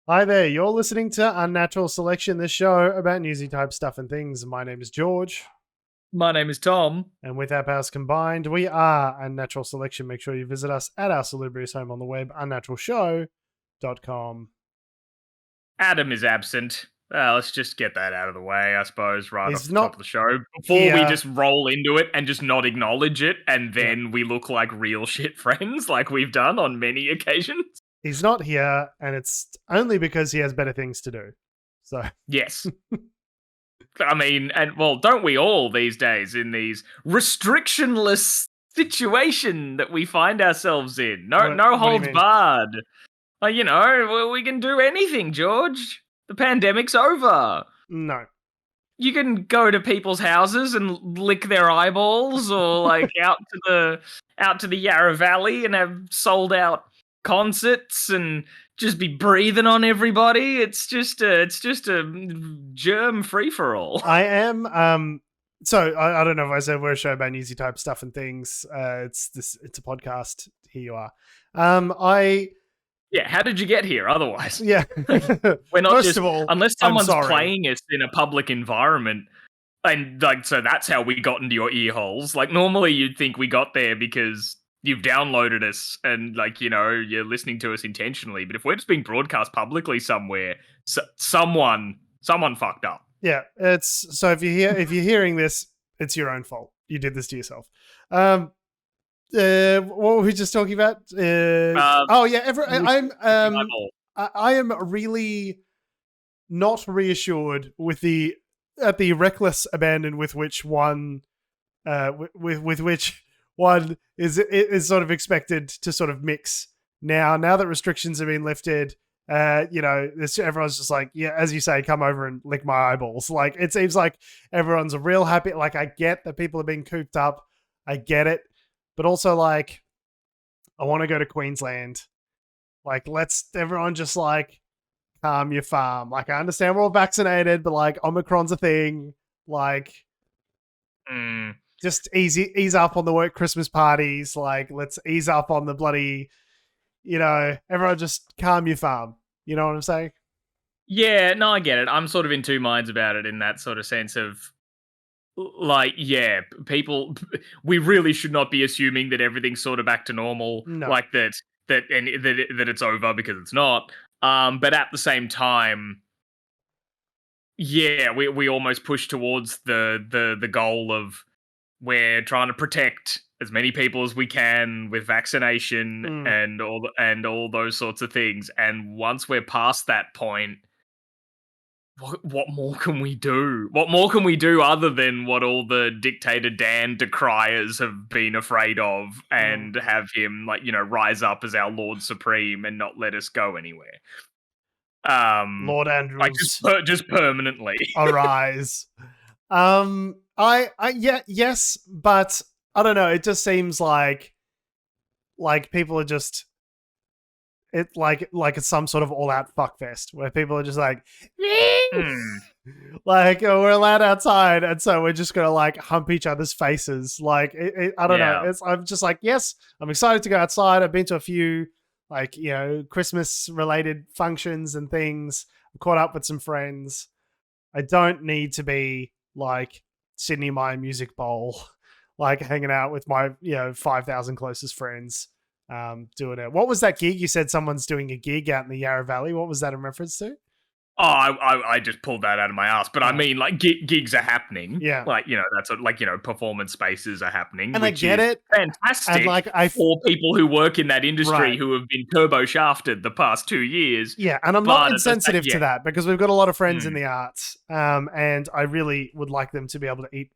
Hi there, you're listening to Unnatural Selection, the show about newsy type stuff and things. My name is George, My name is Tom. and with our powers combined, we are Unnatural Selection. Make sure you visit us at our salubrious home on the web, unnaturalshow.com. Adam is absent. Let's just get that out of the way, I suppose, right He's off the top of the show. Before we here. just roll into it and just not acknowledge it, and then we look like real shit friends, like we've done on many occasions. He's not here, and it's only because he has better things to do. So Yes. I mean, and well, don't we all these days in these restrictionless situation that we find ourselves in? What do No you holds mean? barred. Like, we can do anything, George. The pandemic's over. No. You can go to people's houses and lick their eyeballs, or like out to the Yarra Valley and have sold out concerts and just be breathing on everybody. It's just a germ free for all. I am so I don't know if I said we're a show about newsy type stuff and things. It's a podcast. Here you are. Yeah, how did you get here otherwise? Yeah. We're not First just, of all, unless I'm someone's sorry. playing us in a public environment. And like, so that's how we got into your ear holes. Like, normally you'd think we got there because you've downloaded us and like, you're listening to us intentionally. But if we're just being broadcast publicly somewhere, someone fucked up. Yeah, it's so if you're hearing this, it's your own fault. You did this to yourself. What were we just talking about? I am really not reassured with the reckless abandon with which one with which one is sort of expected to sort of mix now that restrictions have been lifted. Everyone's just like, yeah, as you say, come over and lick my eyeballs. Like, it seems like everyone's real happy. Like, I get that people are being cooped up. I get it. But also, like, I want to go to Queensland. Like, let's everyone just, like, calm your farm. Like, I understand we're all vaccinated, but, like, Omicron's a thing. Like, just ease up on the work Christmas parties. Like, let's ease up on the bloody, everyone just calm your farm. You know what I'm saying? Yeah, no, I get it. I'm sort of in two minds about it in that sort of sense of, like, yeah, people, we really should not be assuming that everything's sort of back to normal, No. like that it's over, because it's not. But at the same time, yeah, we almost push towards the goal of we're trying to protect as many people as we can with vaccination and all those sorts of things. And once we're past that point, what more can we do? What more can we do other than what all the dictator Dan decriers have been afraid of, and have him, like, rise up as our Lord Supreme and not let us go anywhere? Lord Andrews, like just permanently arise. Yes, but I don't know. It just seems like people are just like it's some sort of all-out fuckfest where people are just like, like, we're allowed outside, and so we're just gonna like hump each other's faces. Like, I don't know. I'm just like, yes, I'm excited to go outside. I've been to a few like Christmas related functions and things. I caught up with some friends. I don't need to be like Sydney Myer Music Bowl, like hanging out with my 5,000 closest friends. Doing it. What was that gig? You said someone's doing a gig out in the Yarra Valley. What was that in reference to? Oh, I just pulled that out of my ass. But I mean, like, gigs are happening. Yeah. Like, that's what, like, performance spaces are happening. And I get it. Fantastic. And like, for people who work in that industry, right, who have been turbo shafted the past 2 years. Yeah. And I'm not insensitive to that, because we've got a lot of friends in the arts. And I really would like them to be able to eat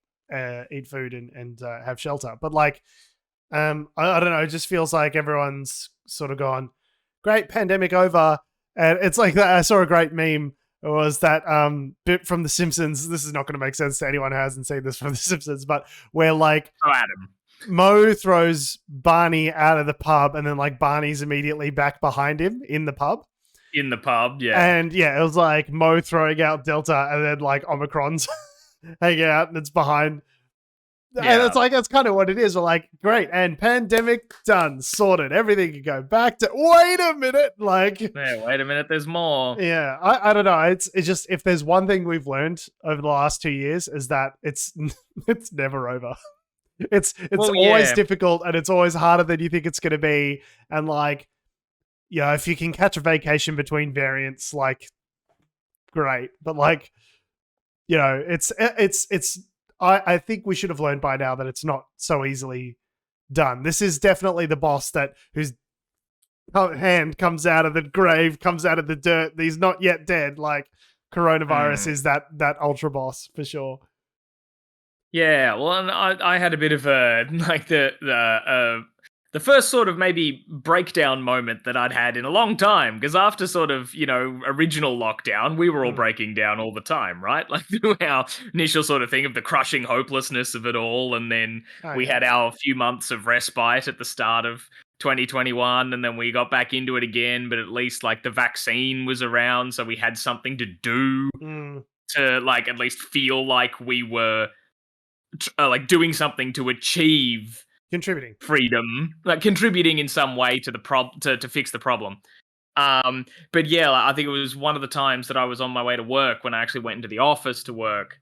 food and have shelter. But like, I don't know. It just feels like everyone's sort of gone, great, pandemic over. And it's like that. I saw a great meme. It was that bit from The Simpsons. This is not going to make sense to anyone who hasn't seen this from The Simpsons, but where like Adam Moe throws Barney out of the pub, and then like Barney's immediately back behind him in the pub. Yeah. And yeah, it was like Moe throwing out Delta, and then like Omicron's hanging out, and it's behind And it's like, that's kind of what it is. We're like, great. And pandemic done, sorted. Everything can go back to, wait a minute. Like, yeah, wait a minute, there's more. Yeah. I don't know. It's just, if there's one thing we've learned over the last 2 years is that it's never over. It's always difficult, and it's always harder than you think it's going to be. And like, yeah, if you can catch a vacation between variants, like, great. But like, you know, I think we should have learned by now that it's not so easily done. This is definitely the boss whose hand comes out of the grave, comes out of the dirt. He's not yet dead. Like, coronavirus is that ultra boss for sure. Yeah, well, and I had a bit of a like the first sort of maybe breakdown moment that I'd had in a long time, because after sort of, you know, original lockdown, we were all breaking down all the time, right? Like through our initial sort of thing of the crushing hopelessness of it all, and then we had our few months of respite at the start of 2021, and then we got back into it again, but at least like the vaccine was around, so we had something to do to like at least feel like we were like doing something to achieve contributing freedom, like contributing in some way to the to fix the problem. But yeah, I think it was one of the times that I was on my way to work when I actually went into the office to work.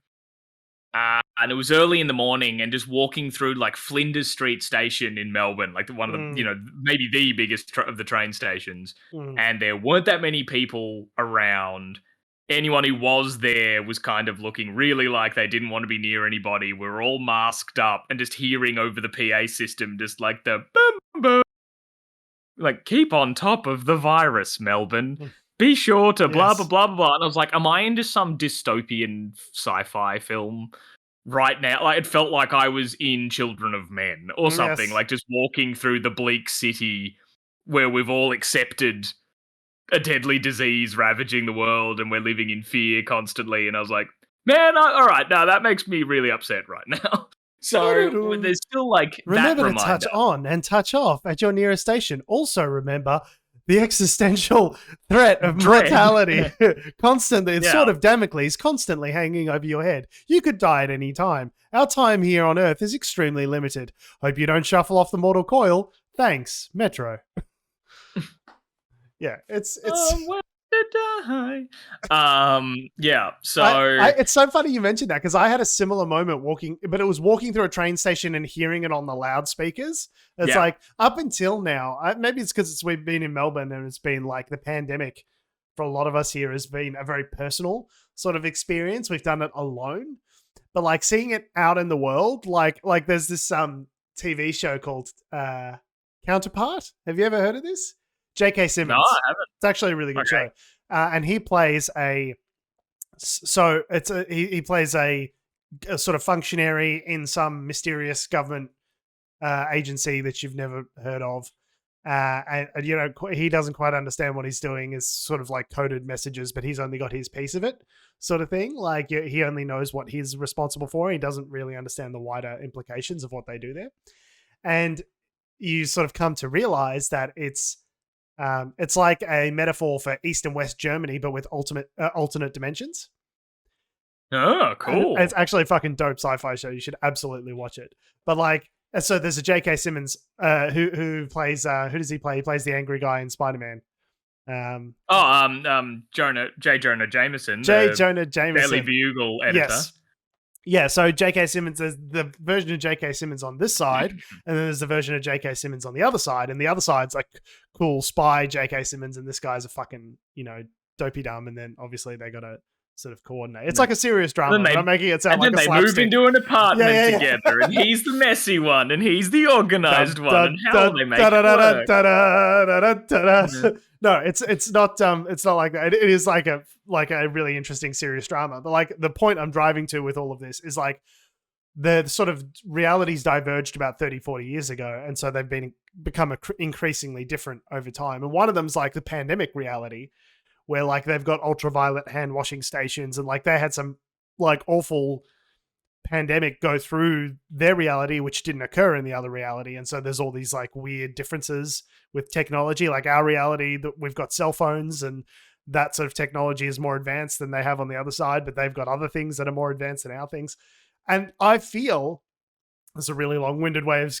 And it was early in the morning, and just walking through like Flinders Street Station in Melbourne, like one of the, you know, maybe the biggest of the train stations. And there weren't that many people around. Anyone who was there was kind of looking really like they didn't want to be near anybody. We were all masked up, and just hearing over the PA system, just like the boom, boom, like, keep on top of the virus, Melbourne. Be sure to blah, blah, blah, blah, blah. And I was like, am I into some dystopian sci-fi film right now? Like, it felt like I was in Children of Men or something, like just walking through the bleak city where we've all accepted a deadly disease ravaging the world, and we're living in fear constantly. And I was like, man, all right, now that makes me really upset right now. So there's still like remember that to touch on and touch off at your nearest station. Also remember the existential threat of mortality constantly. It's sort of Damocles constantly hanging over your head. You could die at any time. Our time here on Earth is extremely limited. Hope you don't shuffle off the mortal coil. Thanks, Metro. Yeah, it's yeah, so it's so funny you mentioned that, because I had a similar moment walking, but it was walking through a train station and hearing it on the loudspeakers. It's like, up until now, maybe it's because we've been in Melbourne, and it's been like the pandemic for a lot of us here has been a very personal sort of experience. We've done it alone, but like seeing it out in the world, like there's this TV show called Counterpart. Have you ever heard of this? J.K. Simmons. No, I haven't. It's actually a really good show. And he plays he plays a sort of functionary in some mysterious government agency that you've never heard of. And you know, he doesn't quite understand what he's doing. Is sort of like coded messages, but he's only got his piece of it, sort of thing. Like, he only knows what he's responsible for. He doesn't really understand the wider implications of what they do there. And you sort of come to realize that it's like a metaphor for East and West Germany, but with alternate dimensions. Oh, cool. And it's actually a fucking dope sci-fi show. You should absolutely watch it. But like, so there's a J.K. Simmons who plays, who does he play? He plays the angry guy in Spider-Man. J. Jonah Jameson. J. Jonah Jameson. Daily Bugle editor. Yes. Yeah, so J.K. Simmons, there's the version of J.K. Simmons on this side, and then there's the version of J.K. Simmons on the other side, and the other side's like cool spy J.K. Simmons, and this guy's a fucking, you know, dopey dumb, and then obviously they got to sort of coordinate. It's like a serious drama, but I'm making it sound like a slapstick. And then they move into an apartment together, and he's the messy one, and he's the organized one, and how will they make it work? No, it's not like that. It is like a really interesting serious drama. But like, the point I'm driving to with all of this is like, the sort of realities diverged about 30, 40 years ago. And so they've become increasingly different over time. And one of them's like the pandemic reality, where like they've got ultraviolet hand washing stations, and like they had some like awful pandemic go through their reality, which didn't occur in the other reality. And so there's all these like weird differences with technology. Like our reality, that we've got cell phones, and that sort of technology is more advanced than they have on the other side, but they've got other things that are more advanced than our things. And I feel That's a really long-winded way of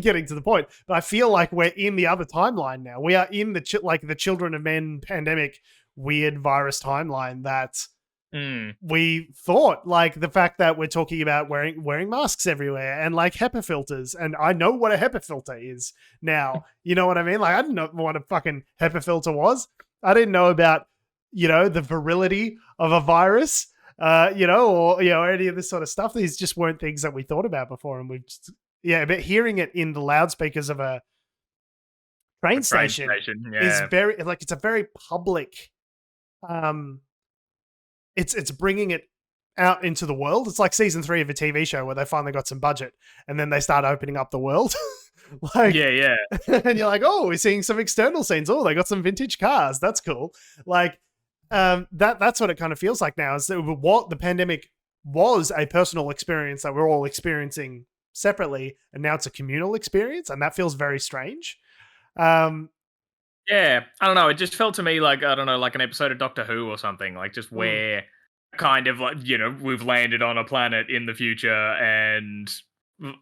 getting to the point. But I feel like we're in the other timeline now. We are in the the Children of Men pandemic weird virus timeline that we thought, like the fact that we're talking about wearing masks everywhere and like HEPA filters. And I know what a HEPA filter is now. You know what I mean? Like I didn't know what a fucking HEPA filter was. I didn't know about, the virility of a virus. Or any of this sort of stuff. These just weren't things that we thought about before, and we've just, but hearing it in the loudspeakers of a train station is very it's a very public. It's bringing it out into the world. It's like season 3 of a TV show where they finally got some budget, and then they start opening up the world. And you're like, oh, we're seeing some external scenes. Oh, they got some vintage cars. That's cool. Like. That's what it kind of feels like now. Is that what the pandemic was a personal experience that we're all experiencing separately, and now it's a communal experience, and that feels very strange. I don't know. It just felt to me like, I don't know, like an episode of Doctor Who or something, like just where kind of like, we've landed on a planet in the future and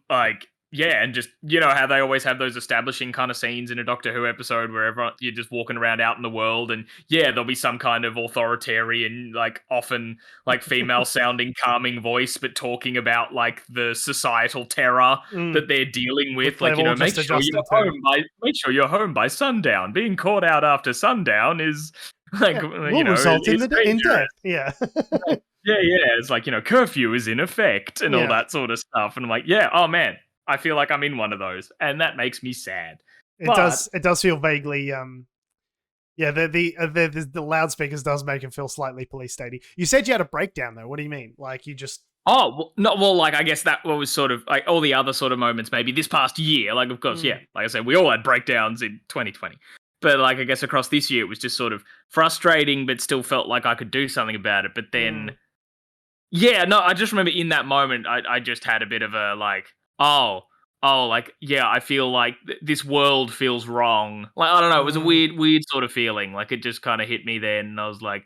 like, and just, how they always have those establishing kind of scenes in a Doctor Who episode where everyone, you're just walking around out in the world and there'll be some kind of authoritarian, like often like female sounding calming voice, but talking about like the societal terror that they're dealing with. Like, make sure you're home by sundown. Being caught out after sundown is like, will result in death. Yeah. It's like, curfew is in effect and all that sort of stuff. And I'm like, oh man, I feel like I'm in one of those, and that makes me sad. It does feel vaguely, the loudspeakers does make it feel slightly police statey. You said you had a breakdown though. What do you mean? Like you just? Oh, well, no, like I guess that was sort of like all the other sort of moments maybe this past year. Like of course, like I said, we all had breakdowns in 2020. But like I guess across this year, it was just sort of frustrating, but still felt like I could do something about it. But then, I just remember in that moment, I just had a bit of a like, I feel like this world feels wrong. Like, I don't know, it was a weird sort of feeling. Like, it just kind of hit me then, and I was like,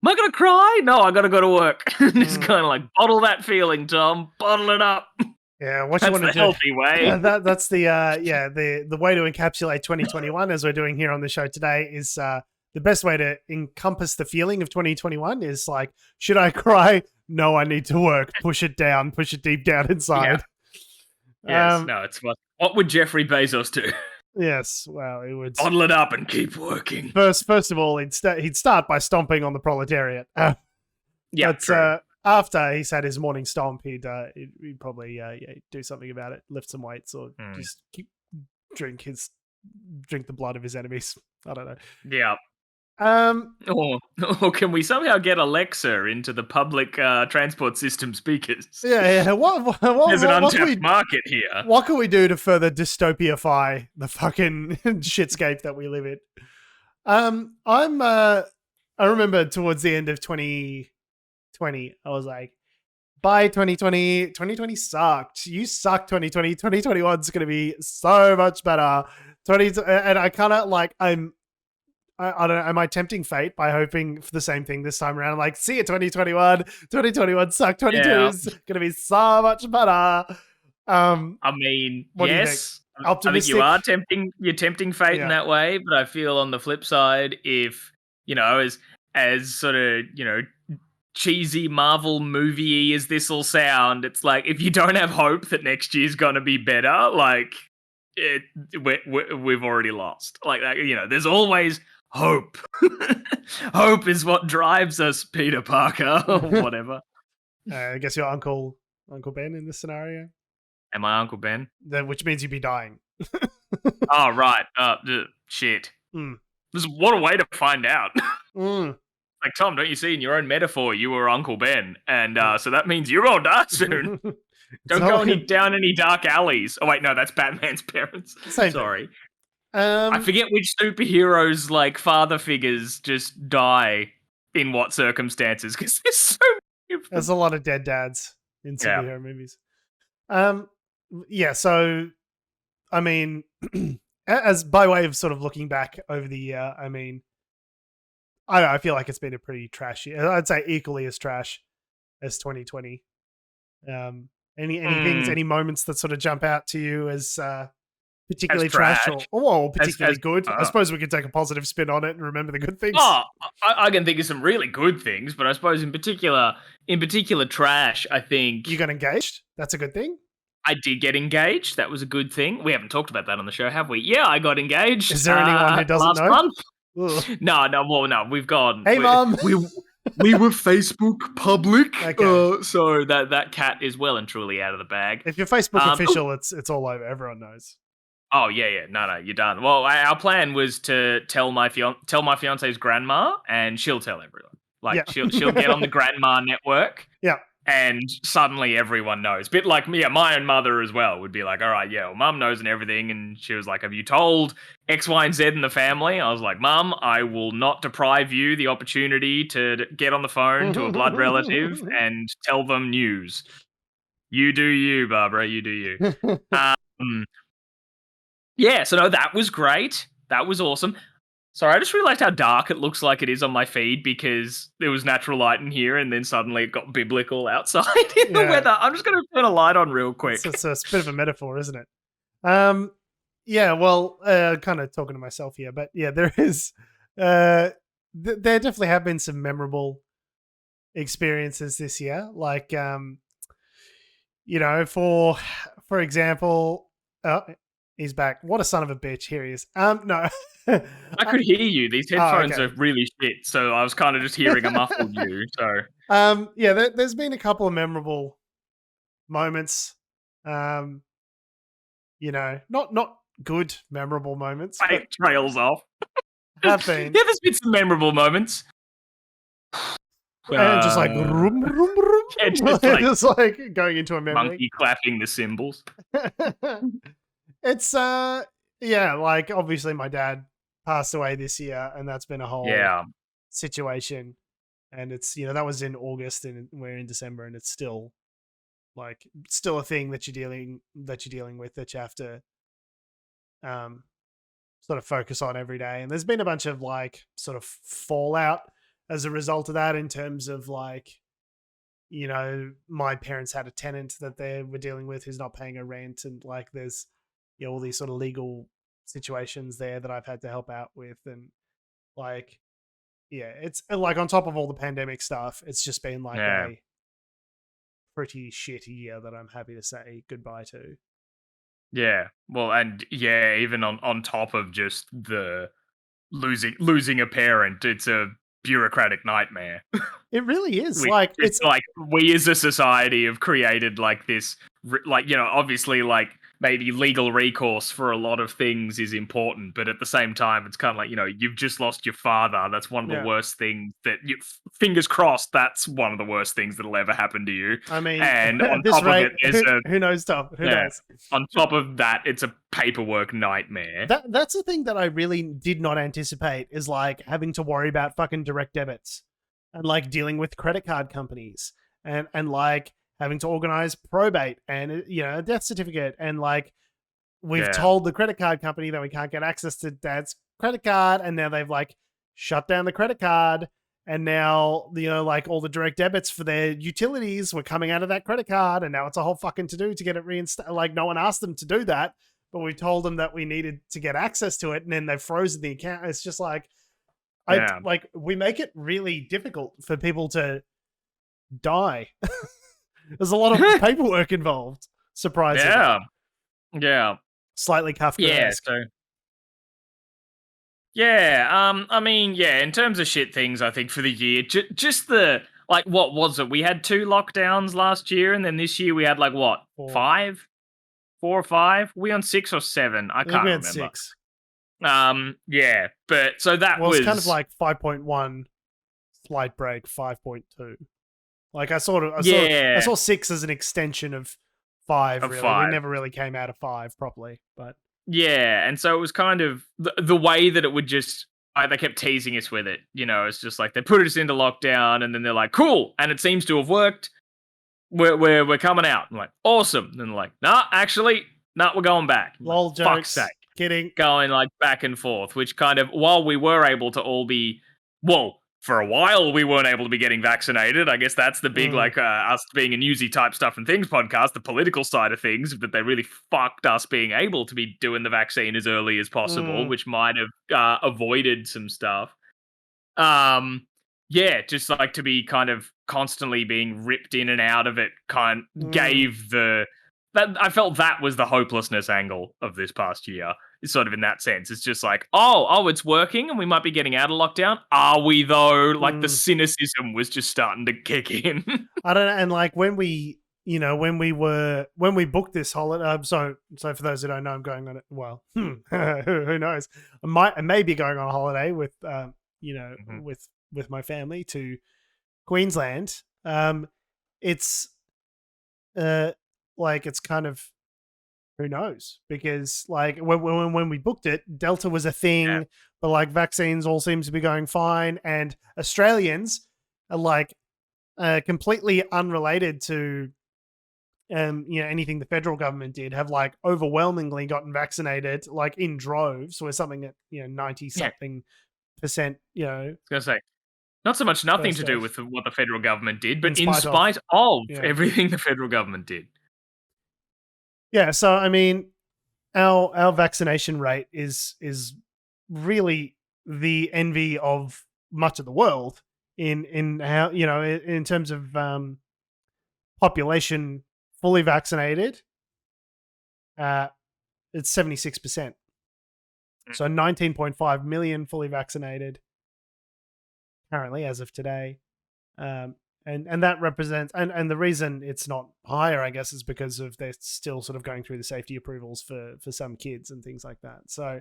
am I going to cry? No, I got to go to work. Just kind of like, bottle that feeling, Tom. Bottle it up. Yeah, what you want to do? Healthy way. Yeah, that's the the way to encapsulate 2021, as we're doing here on the show today, is the best way to encompass the feeling of 2021 is like, should I cry? No, I need to work. Push it down. Push it deep down inside. Yes, it's what would Jeffrey Bezos do? Yes, well, he would bottle it up and keep working. First of all, he'd start by stomping on the proletariat. After he's had his morning stomp, he'd probably do something about it, lift some weights, or just drink the blood of his enemies. I don't know. Yeah. Or can we somehow get Alexa into the public transport system speakers? Yeah. What There's an untapped market here. What can we do to further dystopiafy the fucking shitscape that we live in? I remember towards the end of 2020, I was like, bye 2020. 2020 sucked. You suck 2020. 2021's going to be so much better. And I kind of like, I don't know, am I tempting fate by hoping for the same thing this time around? Like, see you 2021. 2021 sucked. 2022 is going to be so much better. I mean, yes. I think you are tempting fate in that way, but I feel on the flip side, if, as sort of, cheesy Marvel movie-y as this will sound, it's like, if you don't have hope that next year's going to be better, like, we've already lost. Like, there's always hope. Hope is what drives us, Peter Parker, or whatever. I guess you're Uncle Ben in this scenario. Am I Uncle Ben? Which means you'd be dying. Oh, right. Shit. What a way to find out. Like, Tom, don't you see in your own metaphor, you were Uncle Ben, and so that means you're all die soon. Don't go down any dark alleys. Oh, wait, no, that's Batman's parents. Sorry. I forget which superheroes, like, father figures just die in what circumstances, because there's so many of them. There's a lot of dead dads in superhero movies. So, I mean, as by way of sort of looking back over the year, I mean, I feel like it's been a pretty trash year. I'd say equally as trash as 2020. And Any moments that sort of jump out to you as particularly As trash trash. or particularly As- good? I suppose we could take a positive spin on it and remember the good things. Oh, I can think of some really good things, but I suppose in particular trash, I think You got engaged? That's a good thing. I did get engaged. That was a good thing. We haven't talked about that on the show, have we? Yeah, I got engaged. Is there anyone who doesn't last know? month? Ugh. No, we've gone. Hey, Mum. We were Facebook public, Okay. so that cat is well and truly out of the bag. If you're Facebook official, it's all over. Everyone knows. Oh yeah. No, you're done. Well, our plan was to tell my fiance's grandma, and she'll tell everyone. Like she'll get on the grandma network. Yeah. And suddenly everyone knows. Bit like me, my own mother as well would be like, all right, yeah, well, Mum knows and everything. And she was like, have you told X, Y, and Z in the family? I was like, Mum, I will not deprive you the opportunity to get on the phone to a blood relative and tell them news. You do you, Barbara, you do you. Yeah, so no, that was great. That was awesome. Sorry, I just realized how dark it looks like it is on my feed because there was natural light in here and then suddenly it got biblical outside in the weather. I'm just going to turn a light on real quick. It's a bit of a metaphor, isn't it? Yeah, well, kind of talking to myself here, but yeah, there is, there definitely have been some memorable experiences this year. Like, for example, he's back. What a son of a bitch. Here he is. No. I could hear you. These headphones are really shit, so I was kind of just hearing a muffled you. So, there's been a couple of memorable moments. Not good memorable moments. It trails off. Have been. Yeah, there's been some memorable moments. And just like, vroom, vroom, vroom. Yeah, just like going into a memory. Monkey clapping the cymbals. It's like obviously my dad passed away this year, and that's been a whole situation. And it's that was in August, and we're in December, and it's still a thing that you're dealing with, that you have to sort of focus on every day. And there's been a bunch of like sort of fallout as a result of that, in terms of like, my parents had a tenant that they were dealing with who's not paying a rent, and like there's all these sort of legal situations there that I've had to help out with. And like, yeah, it's like on top of all the pandemic stuff, it's just been like a pretty shitty year that I'm happy to say goodbye to. Yeah, well, and yeah, even on top of just the losing a parent, it's a bureaucratic nightmare. It really is. It's like we as a society have created like this, obviously like maybe legal recourse for a lot of things is important, but at the same time, it's kind of like, you've just lost your father. That's one of the worst things fingers crossed, that's one of the worst things that'll ever happen to you. I mean, and on top of it, who knows, Tom? Who knows? On top of that, it's a paperwork nightmare. That's the thing that I really did not anticipate, is like having to worry about fucking direct debits and like dealing with credit card companies and like having to organize probate and a death certificate, and like we've told the credit card company that we can't get access to Dad's credit card, and now they've like shut down the credit card, and now like all the direct debits for their utilities were coming out of that credit card, and now it's a whole fucking to do to get it reinstated. Like no one asked them to do that, but we told them that we needed to get access to it, and then they've frozen the account. It's just like we make it really difficult for people to die. There's a lot of paperwork involved, surprisingly. Yeah. Slightly Kafkaesque. I mean, in terms of shit things, I think for the year, just the, like, what was it? We had 2 lockdowns last year, and then this year we had, like, what, 5? 4 or 5? We on 6 or 7? I can't remember. 6. But so that was... it's kind of like 5.1, slight break, 5.2. Like I saw 6 as an extension of 5. Really, 5. We never really came out of 5 properly, but and so it was kind of the way that it would just. They kept teasing us with it. It's just like they put us into lockdown, and then they're like, "Cool," and it seems to have worked. We're coming out. I'm like, awesome. And then they're like, "Nah, actually, we're going back." Lol like, jokes. Fuck's sake. Kidding. Going like back and forth, which kind of, while we were able to all be, for a while we weren't able to be getting vaccinated. I guess that's the big, us being a newsy type stuff and things podcast, the political side of things, that they really fucked us being able to be doing the vaccine as early as possible, which might have avoided some stuff. Yeah, just like to be kind of constantly being ripped in and out of it gave I felt that was the hopelessness angle of this past year. Sort of in that sense. It's just like, oh, it's working and we might be getting out of lockdown. Are we though? Like the cynicism was just starting to kick in. I don't know. And like when we booked this holiday, so for those who don't know, I'm going on it. Well, who knows? I may be going on a holiday with, with my family to Queensland. It's it's kind of, who knows? Because like when we booked it, Delta was a thing, but like vaccines all seem to be going fine, and Australians are like completely unrelated to anything the federal government did, have like overwhelmingly gotten vaccinated, like in droves. We're something at 90 something percent. I was gonna say, not so much nothing to do with what the federal government did, but in spite of everything the federal government did. Yeah, so I mean, our vaccination rate is really the envy of much of the world in how, in terms of population fully vaccinated. It's 76%. So 19.5 million fully vaccinated currently as of today. And that represents, and the reason it's not higher, I guess, is because of they're still sort of going through the safety approvals for some kids and things like that. So,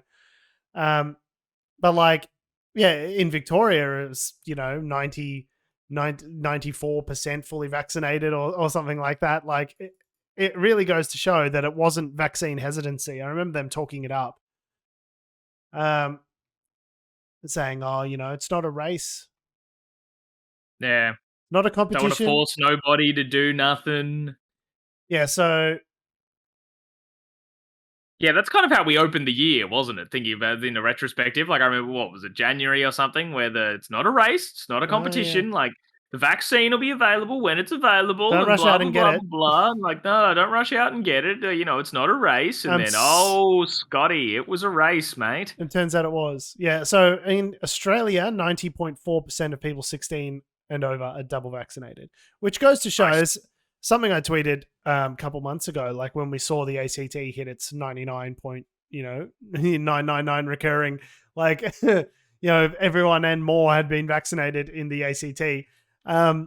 but like, yeah, in Victoria, it's 94% fully vaccinated or something like that. Like, it really goes to show that it wasn't vaccine hesitancy. I remember them talking it up, saying, "Oh, it's not a race." Yeah. Not a competition. Don't want to force nobody to do nothing. Yeah, so... Yeah, that's kind of how we opened the year, wasn't it? Thinking about it in a retrospective. Like, I remember, what was it, January or something, where it's not a race, it's not a competition. Yeah. Like, the vaccine will be available when it's available. Don't and rush blah, out and blah, get blah, it. blah. I'm like, no, don't rush out and get it. It's not a race. And then, Scotty, it was a race, mate. It turns out it was. Yeah, so in Australia, 90.4% of people 16 and over are double vaccinated, which goes to show is something I tweeted a couple months ago, like when we saw the ACT hit its 999 recurring, like, everyone and more had been vaccinated in the ACT. I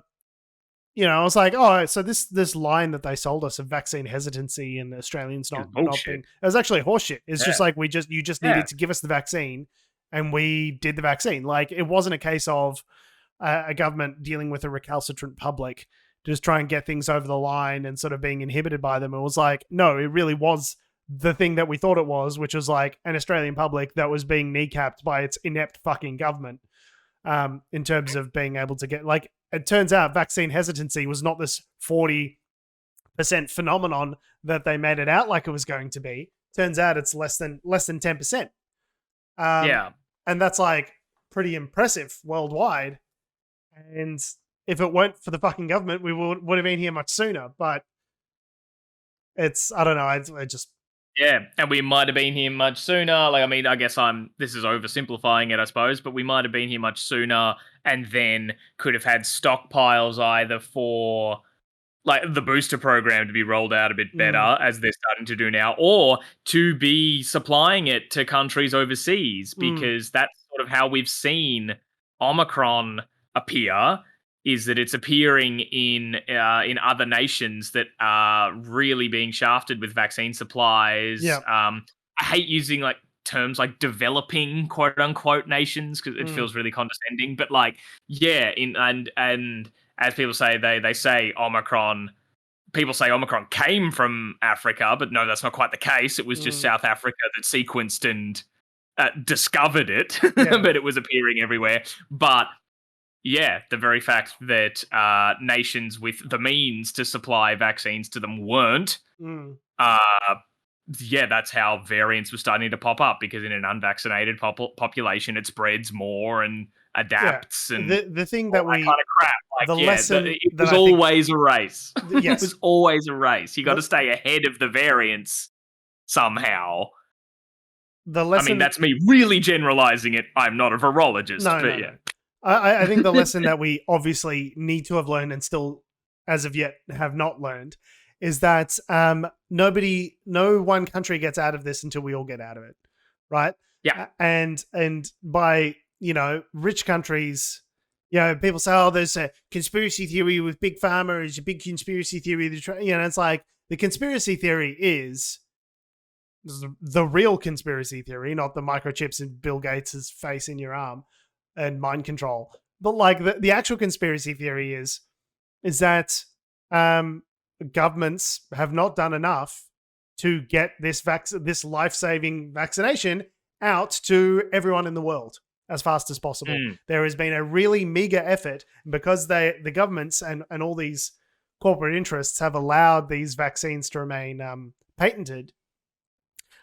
was like, oh, so this line that they sold us of vaccine hesitancy and Australians not being, it was actually horseshit. It's just like, you just needed to give us the vaccine and we did the vaccine. Like, it wasn't a case of a government dealing with a recalcitrant public to just try and get things over the line and sort of being inhibited by them. It was like, no, it really was the thing that we thought it was, which was like an Australian public that was being kneecapped by its inept fucking government, in terms of being able to get, like, it turns out vaccine hesitancy was not this 40% phenomenon that they made it out like it was going to be. Turns out it's less than 10%. And that's like pretty impressive worldwide. And if it weren't for the fucking government, we would have been here much sooner. But it's, I don't know, I just... Yeah, and we might have been here much sooner. Like, I mean, I guess this is oversimplifying it, I suppose, but we might have been here much sooner and then could have had stockpiles either for, like, the booster program to be rolled out a bit better, as they're starting to do now, or to be supplying it to countries overseas, because that's sort of how we've seen Omicron appear, is that it's appearing in other nations that are really being shafted with vaccine supplies. Yeah. I hate using like terms like developing quote unquote nations because it feels really condescending. But like, yeah, and as people say, they say Omicron. People say Omicron came from Africa, but no, that's not quite the case. It was just South Africa that sequenced and discovered it, but it was appearing everywhere. But yeah, the very fact that nations with the means to supply vaccines to them weren't, that's how variants were starting to pop up, because in an unvaccinated population, it spreads more and adapts and the thing all that that kind of crap. Like, the lesson it that was I think always a race. It yes, was always a race. You got to the, stay ahead of the variants somehow. the I mean, lesson. that's me really generalizing it. I'm not a virologist, No, but no, no. I think the lesson that we obviously need to have learned and still, as of yet, have not learned is that no one country gets out of this until we all get out of it, right? Yeah. And by rich countries, people say, oh, there's a conspiracy theory with big pharma. There's a big conspiracy theory. It's like the conspiracy theory is the real conspiracy theory, not the microchips in Bill Gates's face in your arm and mind control. But like the actual conspiracy theory is that governments have not done enough to get this life-saving vaccination out to everyone in the world as fast as possible. There has been a really meager effort because the governments and all these corporate interests have allowed these vaccines to remain patented.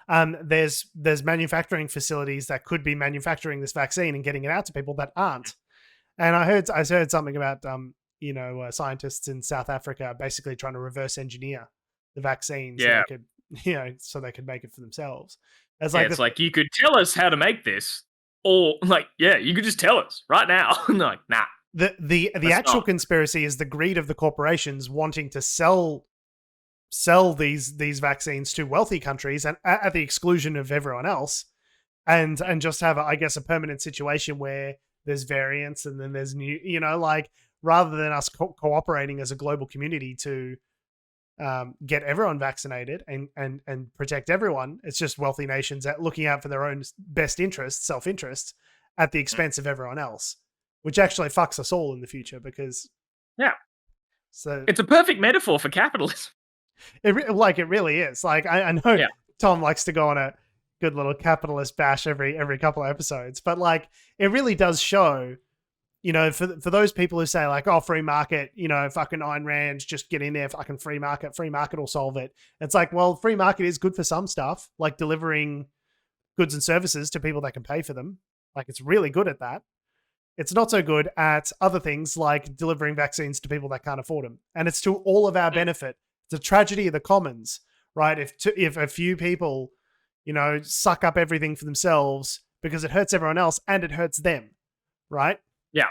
There's manufacturing facilities that could be manufacturing this vaccine and getting it out to people that aren't. And I heard something about scientists in South Africa basically trying to reverse engineer the vaccine so they could make it for themselves. It's like you could tell us how to make this, or you could just tell us right now. Like, nah. The actual conspiracy is the greed of the corporations wanting to sell these vaccines to wealthy countries and at the exclusion of everyone else, and just have a permanent situation where there's variants and then there's new, rather than us cooperating as a global community to get everyone vaccinated and protect everyone. It's just wealthy nations looking out for their own best interests, self-interest, at the expense of everyone else, which actually fucks us all in the future because... Yeah. So it's a perfect metaphor for capitalism. It really is. Like, I know Tom likes to go on a good little capitalist bash every couple of episodes, but like, it really does show... for those people who say like, oh, free market, fucking Ayn Rand, just get in there, fucking free market will solve it. It's like, well, free market is good for some stuff, like delivering goods and services to people that can pay for them. Like, it's really good at that. It's not so good at other things like delivering vaccines to people that can't afford them. And it's to all of our benefit. It's a tragedy of the commons, right? If a few people, suck up everything for themselves because it hurts everyone else and it hurts them, right? Yeah.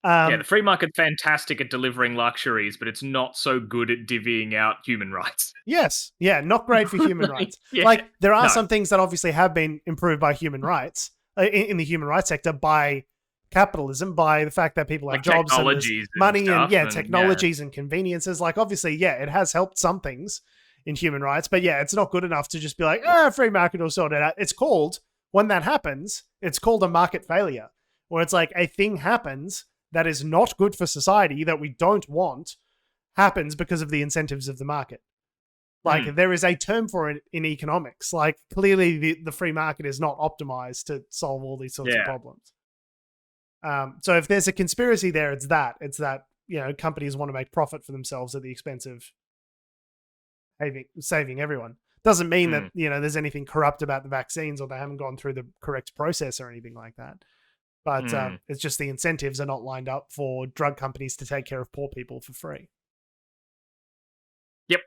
The free market's fantastic at delivering luxuries, but it's not so good at divvying out human rights. Yes. Yeah, not great for human rights. Like, there are some things that obviously have been improved by human rights, in the human rights sector, by capitalism, by the fact that people have jobs and money and technologies and conveniences. Like, obviously, it has helped some things in human rights, but it's not good enough to just be like, free market will sort it out. It's called, when that happens, it's called a market failure. Where it's like a thing happens that is not good for society, that we don't want, happens because of the incentives of the market. Like, there is a term for it in economics. Like, clearly the free market is not optimized to solve all these sorts of problems. So if there's a conspiracy there, it's that companies want to make profit for themselves at the expense of saving everyone. Doesn't mean that, there's anything corrupt about the vaccines or they haven't gone through the correct process or anything like that. But it's just the incentives are not lined up for drug companies to take care of poor people for free. Yep.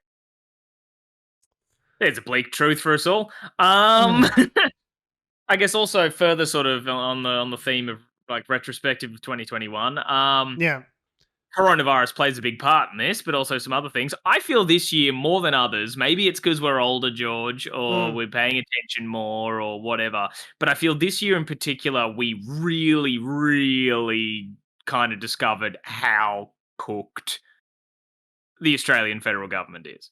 There's a bleak truth for us all. I guess also further sort of on the theme of like retrospective of 2021. Coronavirus plays a big part in this, but also some other things. I feel this year more than others. Maybe it's because we're older, George, or we're paying attention more, or whatever. But I feel this year in particular, we really, really kind of discovered how cooked the Australian federal government is.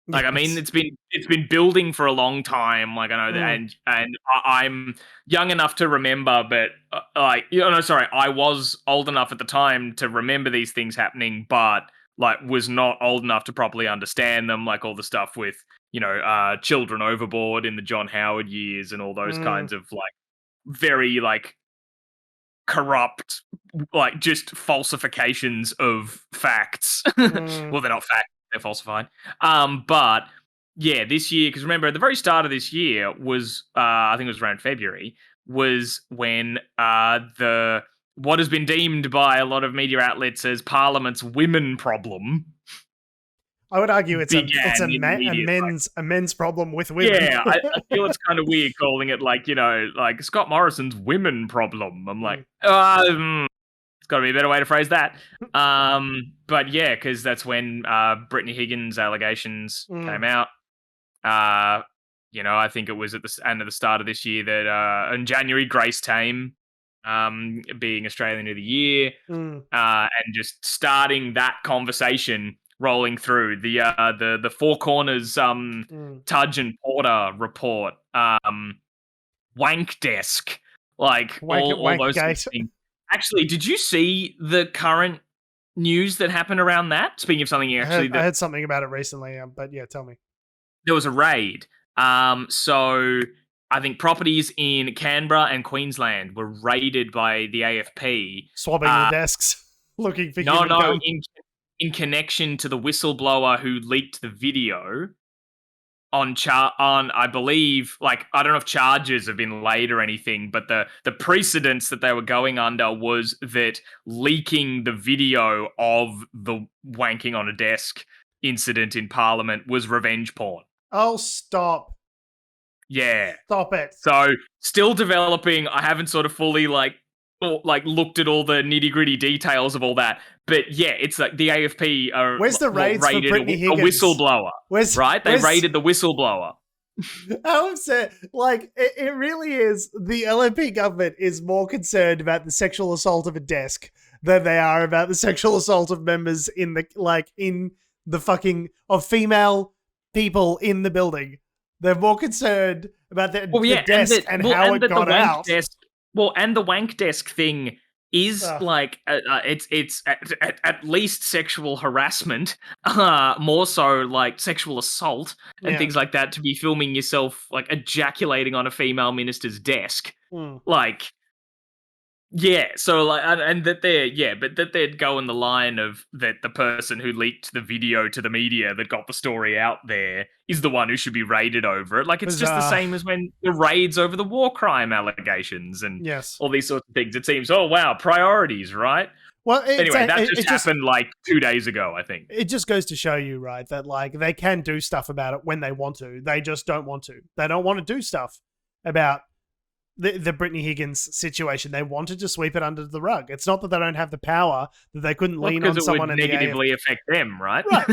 Like, I mean, it's been building for a long time. Like, I know that, and I'm young enough to remember, but I was old enough at the time to remember these things happening, but like was not old enough to properly understand them. Like all the stuff with children overboard in the John Howard years and all those kinds of like very like corrupt, like just falsifications of facts. Well, they're not facts. They're falsified. But yeah, this year, because remember, at the very start of this year was, I think it was around February, was when what has been deemed by a lot of media outlets as Parliament's women problem. I would argue it's a media, men's problem with women. Yeah, I feel it's kind of weird calling it like, like Scott Morrison's women problem. I'm like, it's got to be a better way to phrase that. But yeah, because that's when Brittany Higgins allegations came out. I think it was at the end of the start of this year that in January, Grace Tame being Australian of the Year, and just starting that conversation rolling through the Four Corners Tudge and Porter report, Wank Desk, like all those things. Actually, did you see the current news that happened around that? Speaking of something, I heard something about it recently, but yeah, tell me. There was a raid. So I think properties in Canberra and Queensland were raided by the AFP, swabbing the desks, looking for human in connection to the whistleblower who leaked the video on I believe, like, I don't know if charges have been laid or anything, but the precedence that they were going under was that leaking the video of the wanking on a desk incident in Parliament was revenge porn. Oh, stop. Yeah. Stop it. So, still developing. I haven't sort of fully looked at all the nitty-gritty details of all that. But yeah, it's like the AFP are Where's the raids for Brittany Higgins? A whistleblower. They raided the whistleblower. How upset. Like, it really is. The LNP government is more concerned about the sexual assault of a desk than they are about the sexual assault of members in the fucking female people in the building. They're more concerned about the desk and how it got out. And the wank desk thing is it's at least sexual harassment, more so like sexual assault and things like that, to be filming yourself like ejaculating on a female minister's desk. Like, yeah, so like, and that but they'd go in the line of that the person who leaked the video to the media that got the story out there is the one who should be raided over it. Like, it's just the same as when the raids over the war crime allegations and all these sorts of things. It seems, oh wow, priorities, right? Well, anyway, that just happened like 2 days ago, I think. It just goes to show you, right, that like they can do stuff about it when they want to. They just don't want to. They don't want to do stuff about the Brittany Higgins situation. They wanted to sweep it under the rug. It's not that they don't have the power, that they couldn't lean on someone in the negatively affect them, right? Right.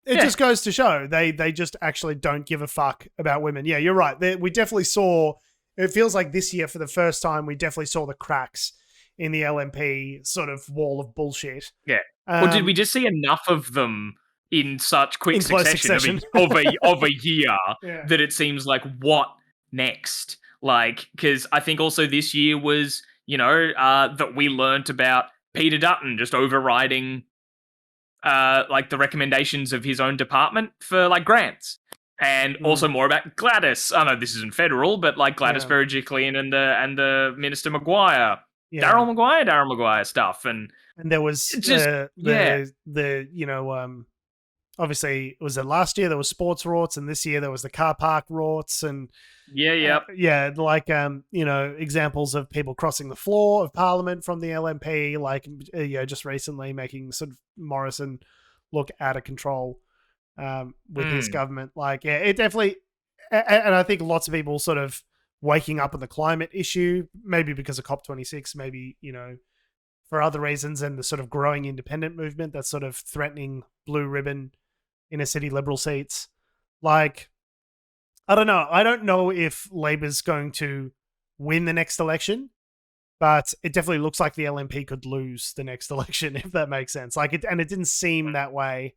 It just goes to show they just actually don't give a fuck about women. Yeah, you're right. We definitely saw, it feels like this year for the first time, we definitely saw the cracks in the LNP sort of wall of bullshit. Yeah. Well, did we just see enough of them in such quick succession of a year that it seems like, what next? Like, because I think also this year was, that we learnt about Peter Dutton just overriding like the recommendations of his own department for like grants. And also more about Gladys. I know this isn't federal, but like Gladys Berejiklian and the Minister Maguire. Daryl Maguire stuff. And there was obviously, was it last year there was sports rorts, and this year there was the car park rorts, and examples of people crossing the floor of Parliament from the LNP, like just recently making sort of Morrison look out of control with his government. Like, it definitely, and I think lots of people sort of waking up on the climate issue, maybe because of COP26, maybe for other reasons, and the sort of growing independent movement that's sort of threatening blue ribbon inner city Liberal seats. Like, I don't know. I don't know if Labor's going to win the next election, but it definitely looks like the LNP could lose the next election, if that makes sense. Like, it didn't seem that way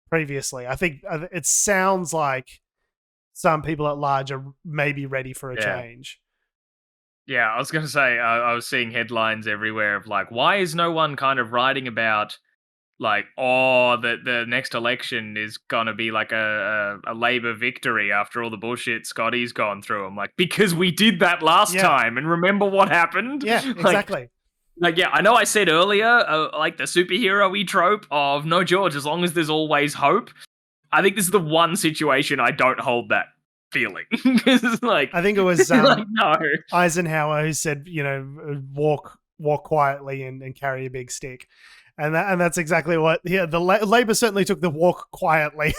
previously. I think it sounds like some people at large are maybe ready for a change. Yeah, I was going to say, I was seeing headlines everywhere of like, why is no one kind of writing about like, that the next election is going to be like a Labour victory after all the bullshit Scotty's gone through? I'm like, because we did that last time, and remember what happened? Yeah, exactly. I know I said earlier, like the superhero-y trope of, no, George, as long as there's always hope. I think this is the one situation I don't hold that feeling. Like, I think it was like, no. Eisenhower who said, walk walk quietly and carry a big stick. And that's exactly what the Labour certainly took the walk quietly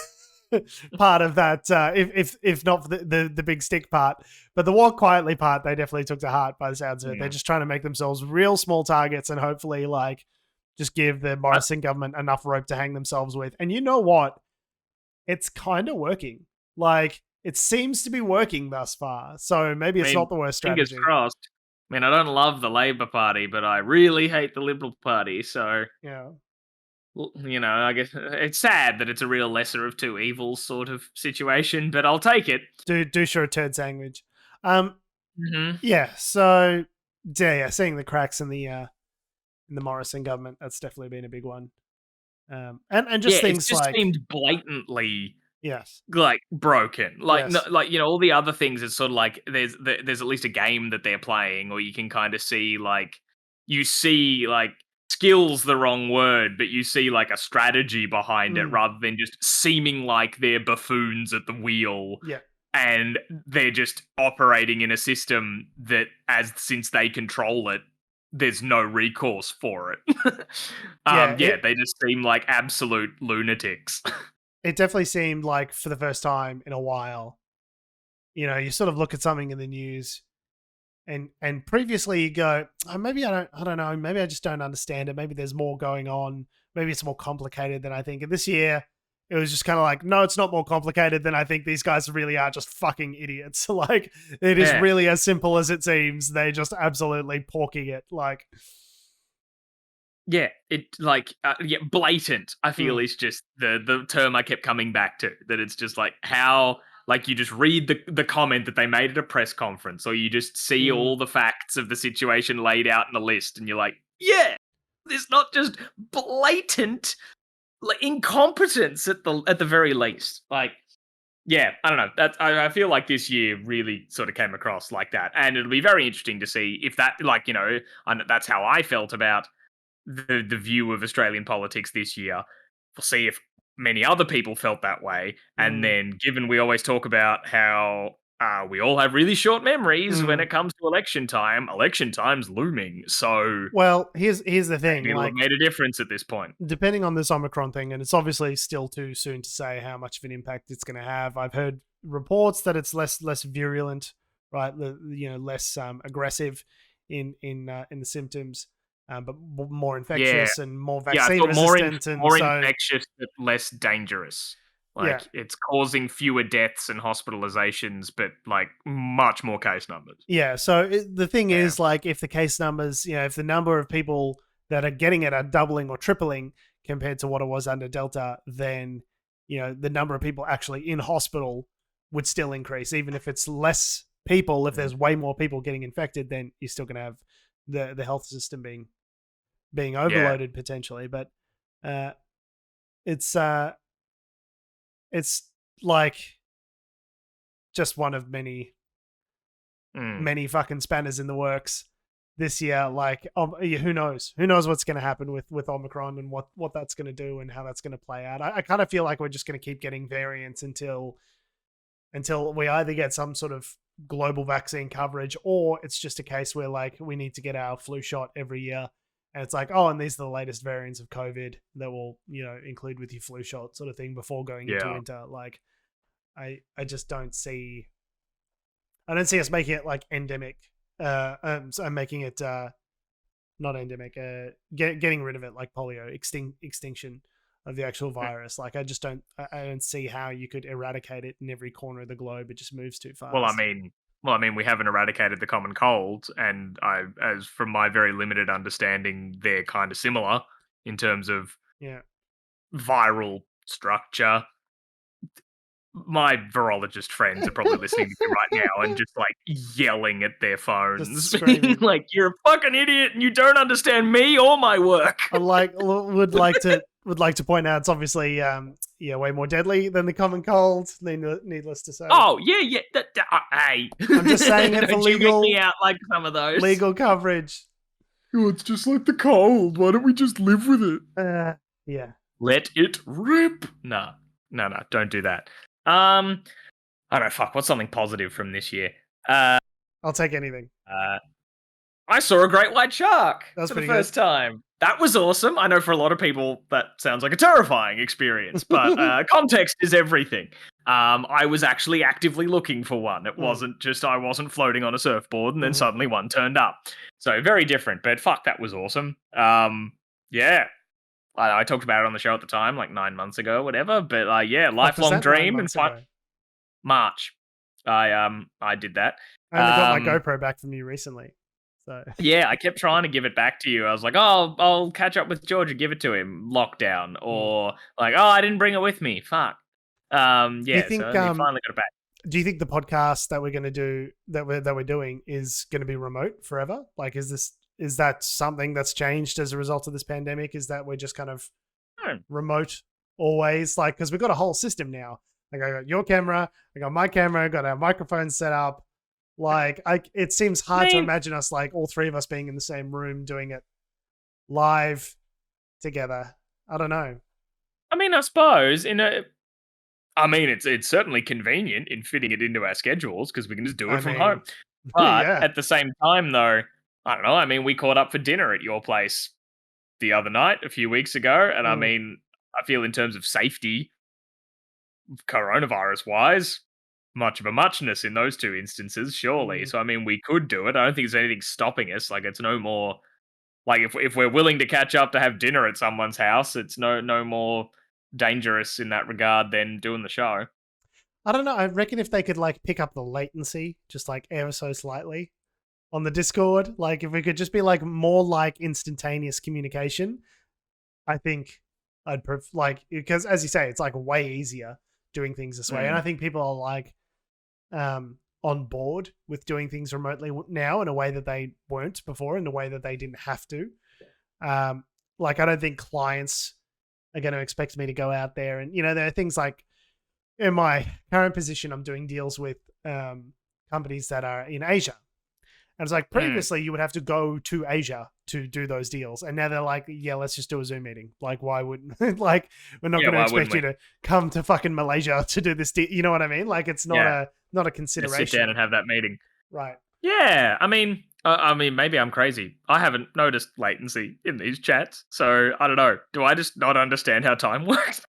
part of that, if not for the big stick part. But the walk quietly part, they definitely took to heart by the sounds of it. They're just trying to make themselves real small targets and hopefully like just give the Morrison government enough rope to hang themselves with. And you know what? It's kind of working. Like, it seems to be working thus far. So maybe it's not the worst strategy. Fingers crossed. I mean, I don't love the Labour Party, but I really hate the Liberal Party. So, Yeah. you know, I guess it's sad that it's a real lesser of two evils sort of situation, but I'll take it. Do sure a turd sandwich. Mm-hmm. Yeah. So yeah, seeing the cracks in the Morrison government, that's definitely been a big one. And just things it just like seemed blatantly yes, like broken. Like yes. like you know, all the other things is sort of like there's at least a game that they're playing, or you can kind of see like you see like skill's the wrong word, but you see like a strategy behind it rather than just seeming like they're buffoons at the wheel. Yeah. And they're just operating in a system that, since they control it, there's no recourse for it. They just seem like absolute lunatics. It definitely seemed like for the first time in a while, you know, you sort of look at something in the news and previously you go, oh, maybe I don't know, maybe I just don't understand it. Maybe there's more going on. Maybe it's more complicated than I think. And this year it was just kind of like, no, it's not more complicated than I think. These guys really are just fucking idiots. Like, it is really as simple as it seems. They just absolutely porking it. Like, yeah, it like blatant. I feel is just the term I kept coming back to. That it's just like how like you just read the comment that they made at a press conference, or you just see all the facts of the situation laid out in a list, and you're like, yeah, it's not just blatant incompetence at the very least. Like, yeah, I don't know. I feel like this year really sort of came across like that, and it'll be very interesting to see if that, like, you know, that's how I felt about the view of Australian politics this year. We'll see if many other people felt that way, and then given we always talk about how we all have really short memories when it comes to election time. Election time's looming, so well, here's the thing. it'll Like, have made a difference at this point. depending on this Omicron thing, and it's obviously still too soon to say how much of an impact it's going to have. I've heard reports that it's less virulent, right? You know, less aggressive in the symptoms, but more infectious and more vaccine resistant, and more so, infectious but less dangerous. Like, it's causing fewer deaths and hospitalizations, but like much more case numbers. Yeah. So the thing is, like, if the case numbers, you know, if the number of people that are getting it are doubling or tripling compared to what it was under Delta, then, you know, the number of people actually in hospital would still increase, even if it's less people. If there's way more people getting infected, then you're still going to have the health system being overloaded potentially. But it's like just one of many fucking spanners in the works this year. Like, who knows what's going to happen with Omicron and what that's going to do and how that's going to play out. I kind of feel like we're just going to keep getting variants until we either get some sort of global vaccine coverage, or it's just a case where like we need to get our flu shot every year. And it's like, oh, and these are the latest variants of COVID that will, you know, include with your flu shot sort of thing before going into winter. Like, I just don't see us making it like endemic. So I'm making it not endemic. Getting rid of it like polio, extinction of the actual virus. Like, I don't see how you could eradicate it in every corner of the globe. It just moves too fast. Well, I mean, we haven't eradicated the common cold, and as from my very limited understanding, they're kind of similar in terms of viral structure. My virologist friends are probably listening to me right now and just like yelling at their phones, being like, "You're a fucking idiot, and you don't understand me or my work." Would like to point out, it's obviously way more deadly than the common cold. Needless to say. Oh yeah. Hey, I'm just saying it for legal. Me out like some of those legal coverage. Oh, it's just like the cold. Why don't we just live with it? Yeah. Let it rip. No, don't do that. I don't know. Fuck. What's something positive from this year? I'll take anything. I saw a great white shark That was for the pretty first time. That was awesome. I know for a lot of people that sounds like a terrifying experience, but context is everything. I was actually actively looking for one. It wasn't just I wasn't floating on a surfboard and then suddenly one turned up. So very different, but fuck, that was awesome. Yeah. I talked about it on the show at the time, like 9 months ago, whatever. But yeah, What was lifelong that 9 dream and months ago? March. I did that. I only got my GoPro back from you recently. So Yeah, I kept trying to give it back to you. I was like, oh, I'll catch up with George and give it to him. Lockdown. Or like, oh, I didn't bring it with me. Fuck. Yeah, think, so you finally got it back. do you think the podcast that we're going to do that we're doing is going to be remote forever? Like, is that something that's changed as a result of this pandemic? Is that we're just kind of remote always? Like, because we've got a whole system now. Like, I got your camera, I got my camera, I got our microphone set up. Like, it seems hard to imagine us, like, all three of us being in the same room doing it live together. I don't know. I mean, I suppose it's certainly convenient in fitting it into our schedules because we can just do it from home. But at the same time, though, I don't know. I mean, we caught up for dinner at your place the other night, a few weeks ago, and I mean, I feel in terms of safety, coronavirus-wise, much of a muchness in those two instances, surely. So, I mean, we could do it. I don't think there's anything stopping us. Like, it's no more... Like, if we're willing to catch up to have dinner at someone's house, it's no more dangerous in that regard than doing the show. I don't know. I reckon if they could, like, pick up the latency just, like, ever so slightly on the Discord, like, if we could just be, like, more like instantaneous communication, I think I'd because, as you say, it's, like, way easier doing things this way. And I think people are, like, on board with doing things remotely now in a way that they weren't before, in a way that they didn't have to. Like, I don't think clients are going to expect me to go out there. And, there are things like, in my current position, I'm doing deals with companies that are in Asia. And it's like, previously you would have to go to Asia to do those deals. And now they're like, yeah, let's just do a Zoom meeting. Like, why wouldn't, like, we're not going to expect you to come to fucking Malaysia to do this deal. You know what I mean? Like, it's not a consideration. Just sit down and have that meeting. Right. Yeah. I mean, maybe I'm crazy. I haven't noticed latency in these chats. So I don't know. Do I just not understand how time works?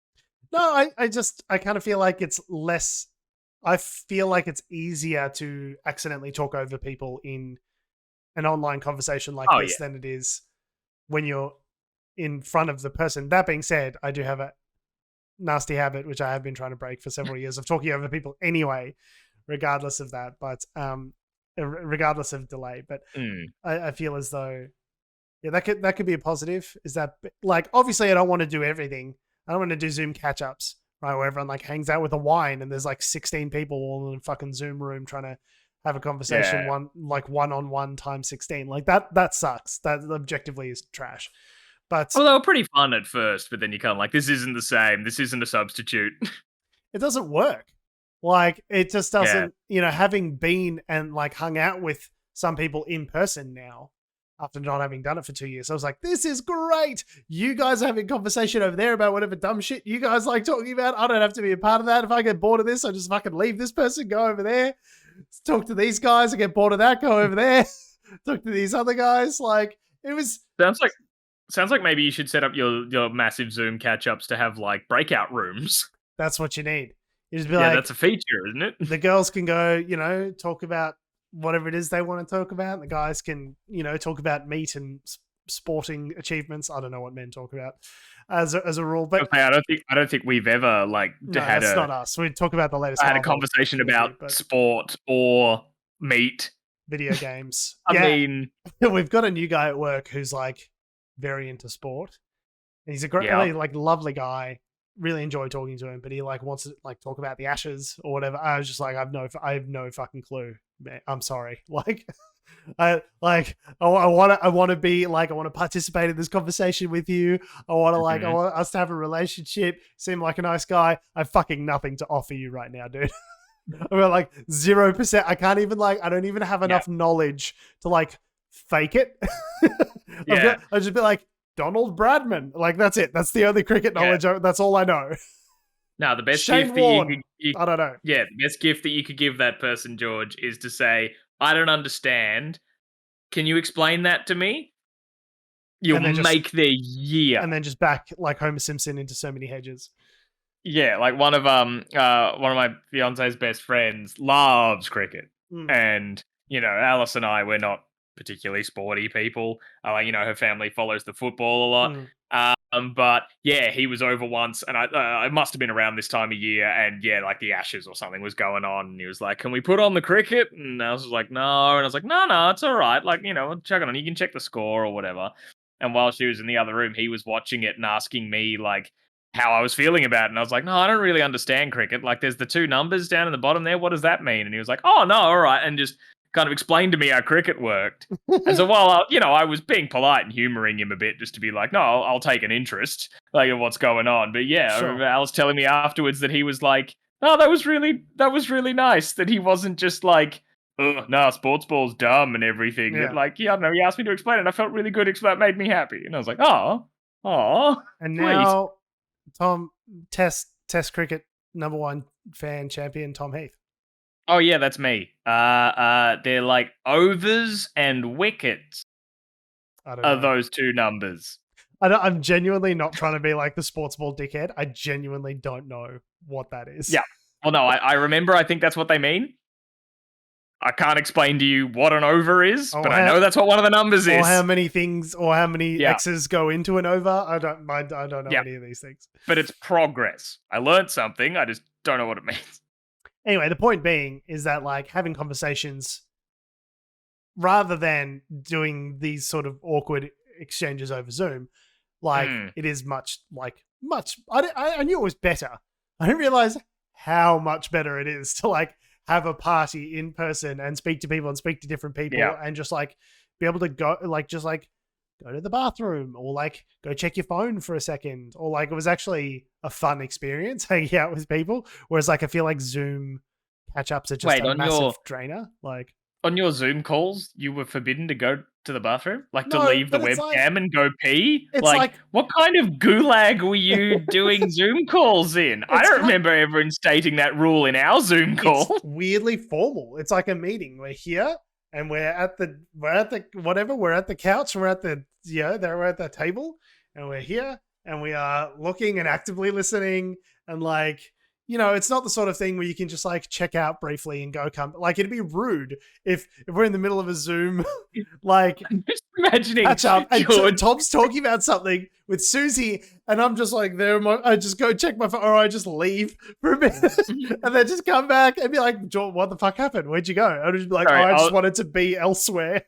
No, I kind of feel like it's less... I feel like it's easier to accidentally talk over people in an online conversation like this than it is when you're in front of the person. That being said, I do have a nasty habit, which I have been trying to break for several years, of talking over people anyway, regardless of that, but regardless of delay. But I feel as though, that could be a positive. Is that, like, obviously I don't want to do everything. I don't want to do Zoom catch-ups. Right, where everyone, like, hangs out with a wine and there's like 16 people all in a fucking Zoom room trying to have a conversation, one-on-one times 16. Like, that sucks. That objectively is trash. But well, they were pretty fun at first, but then you kind of like, this isn't the same. This isn't a substitute. It doesn't work. Like, it just doesn't, having been and, like, hung out with some people in person now, after not having done it for 2 years. I was like, this is great. You guys are having a conversation over there about whatever dumb shit you guys like talking about. I don't have to be a part of that. If I get bored of this, I just fucking leave this person, go over there, talk to these guys. I get bored of that, go over there, talk to these other guys. Like, it was... Sounds like maybe you should set up your massive Zoom catch-ups to have, like, breakout rooms. That's what you need. You just be like... that's a feature, isn't it? The girls can go, talk about whatever it is they want to talk about. The guys can, talk about meat and sporting achievements. I don't know what men talk about as a rule, but I don't think we've ever that's not us. We talk about the latest. I had a conversation about sport or meat, video games. I mean, we've got a new guy at work who's like very into sport. And he's a great, really, like, lovely guy. Really enjoy talking to him, but he like wants to like talk about the Ashes or whatever. I was just like, I have no fucking clue. Man, I'm sorry. Like, I want to be like, I want to participate in this conversation with you. I want to I want us to have a relationship. Seem like a nice guy. I have fucking nothing to offer you right now, dude. I'm at like 0%. I can't even I don't even have enough knowledge to like fake it. I'll just be like, Donald Bradman. Like, that's it. That's the only cricket knowledge. That's all I know. No, the best Shane gift Warne. that you I don't know. Yeah, the best gift that you could give that person, George, is to say, I don't understand. Can you explain that to me? You'll And then just- make their year. And then just back like Homer Simpson into so many hedges. Yeah, like one of my fiance's best friends loves cricket. And, Alice and I, we're not particularly sporty people. Her family follows the football a lot. But yeah, he was over once, and it must have been around this time of year, and yeah, like the Ashes or something was going on, and he was like, "Can we put on the cricket?" And I was like, "No," and I was like, "No, it's all right. Like, chuck it on. You can check the score or whatever." And while she was in the other room, he was watching it and asking me like how I was feeling about it, and I was like, "No, I don't really understand cricket. Like, there's the two numbers down in the bottom there. What does that mean?" And he was like, "Oh no, all right," and just kind of explained to me how cricket worked. And so while I was being polite and humoring him a bit just to be like, no, I'll take an interest like in what's going on. But yeah, I remember Alice telling me afterwards that he was like, "Oh, that was really nice." That he wasn't just like, "Oh, no, sports ball's dumb and everything." Yeah. That like, yeah, no, he asked me to explain it. And I felt really good. That made me happy. And I was like, oh. And sweet. now, Tom, test cricket #1 fan champion Tom Heath. Oh yeah, that's me. They're like overs and wickets I don't are know. those two numbers. I'm genuinely not trying to be like the sports ball dickhead. I genuinely don't know what that is. Yeah. Well, no, I remember. I think that's what they mean. I can't explain to you what an over is, but I know that's what one of the numbers is. Or how many things, or how many X's go into an over. I don't know any of these things. But it's progress. I learned something. I just don't know what it means. Anyway, the point being is that like having conversations rather than doing these sort of awkward exchanges over Zoom, like it is much. I knew it was better. I didn't realize how much better it is to like have a party in person and speak to people and speak to different people and just like be able to go like just like go to the bathroom or like go check your phone for a second, or like it was actually a fun experience hanging out with people. Whereas like I feel like Zoom catch ups are just a massive drainer. Like on your Zoom calls, you were forbidden to go to the bathroom, like to leave the webcam and go pee. It's like what kind of gulag were you doing Zoom calls in? I don't remember ever instating that rule in our Zoom call. It's weirdly formal. It's like a meeting. We're here. And we're at the couch, we're at the table, and we're here, and we are looking and actively listening, and like, it's not the sort of thing where you can just like check out briefly and go come. Like it'd be rude if we're in the middle of a Zoom, like I'm just imagining catch up, and Tom's talking about something with Susie, and I'm just like I just go check my phone, or I just leave for a minute, and then just come back and be like, "What the fuck happened? Where'd you go?" I'd just be like, I just wanted to be elsewhere.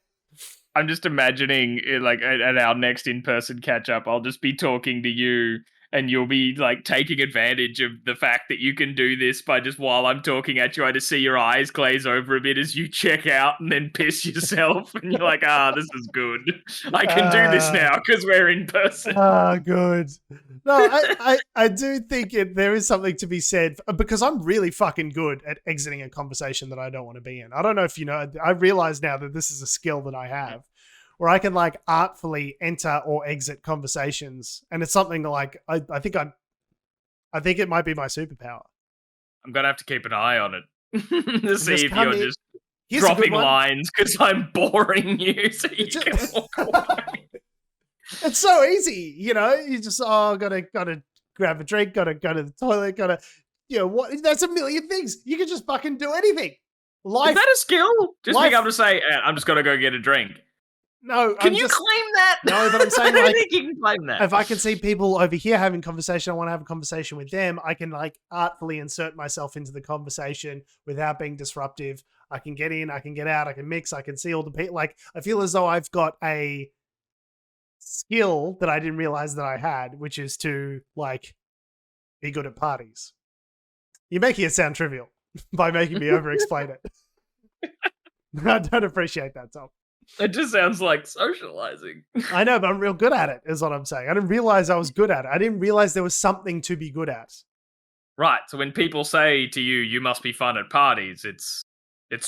I'm just imagining like at our next in-person catch-up, I'll just be talking to you, and you'll be like taking advantage of the fact that you can do this by just while I'm talking at you, I just see your eyes glaze over a bit as you check out and then piss yourself. And you're like, this is good. I can do this now because we're in person. Good. No, I do think there is something to be said because I'm really fucking good at exiting a conversation that I don't want to be in. I don't know if you know, I realize now that this is a skill that I have, where I can like artfully enter or exit conversations, and it's something like I think it might be my superpower. I'm gonna have to keep an eye on it to see if you're just Here's dropping lines because I'm boring you, so you can walk away. It's so easy, you just gotta grab a drink, gotta go to the toilet, what? That's a million things. You can just fucking do anything. Life, is that a skill? Just being able to say, I'm just gonna go get a drink. No, can you claim that? No, but I'm saying I like, think you can claim that. If I can see people over here having conversation, I want to have a conversation with them. I can like artfully insert myself into the conversation without being disruptive. I can get in, I can get out, I can mix, I can see all the people. Like I feel as though I've got a skill that I didn't realize that I had, which is to like be good at parties. You're making it sound trivial by making me over-explain it. I don't appreciate that, Tom. It just sounds like socializing. I know, but I'm real good at it, is what I'm saying. I didn't realize I was good at it. I didn't realize there was something to be good at. Right. So when people say to you, "You must be fun at parties," it's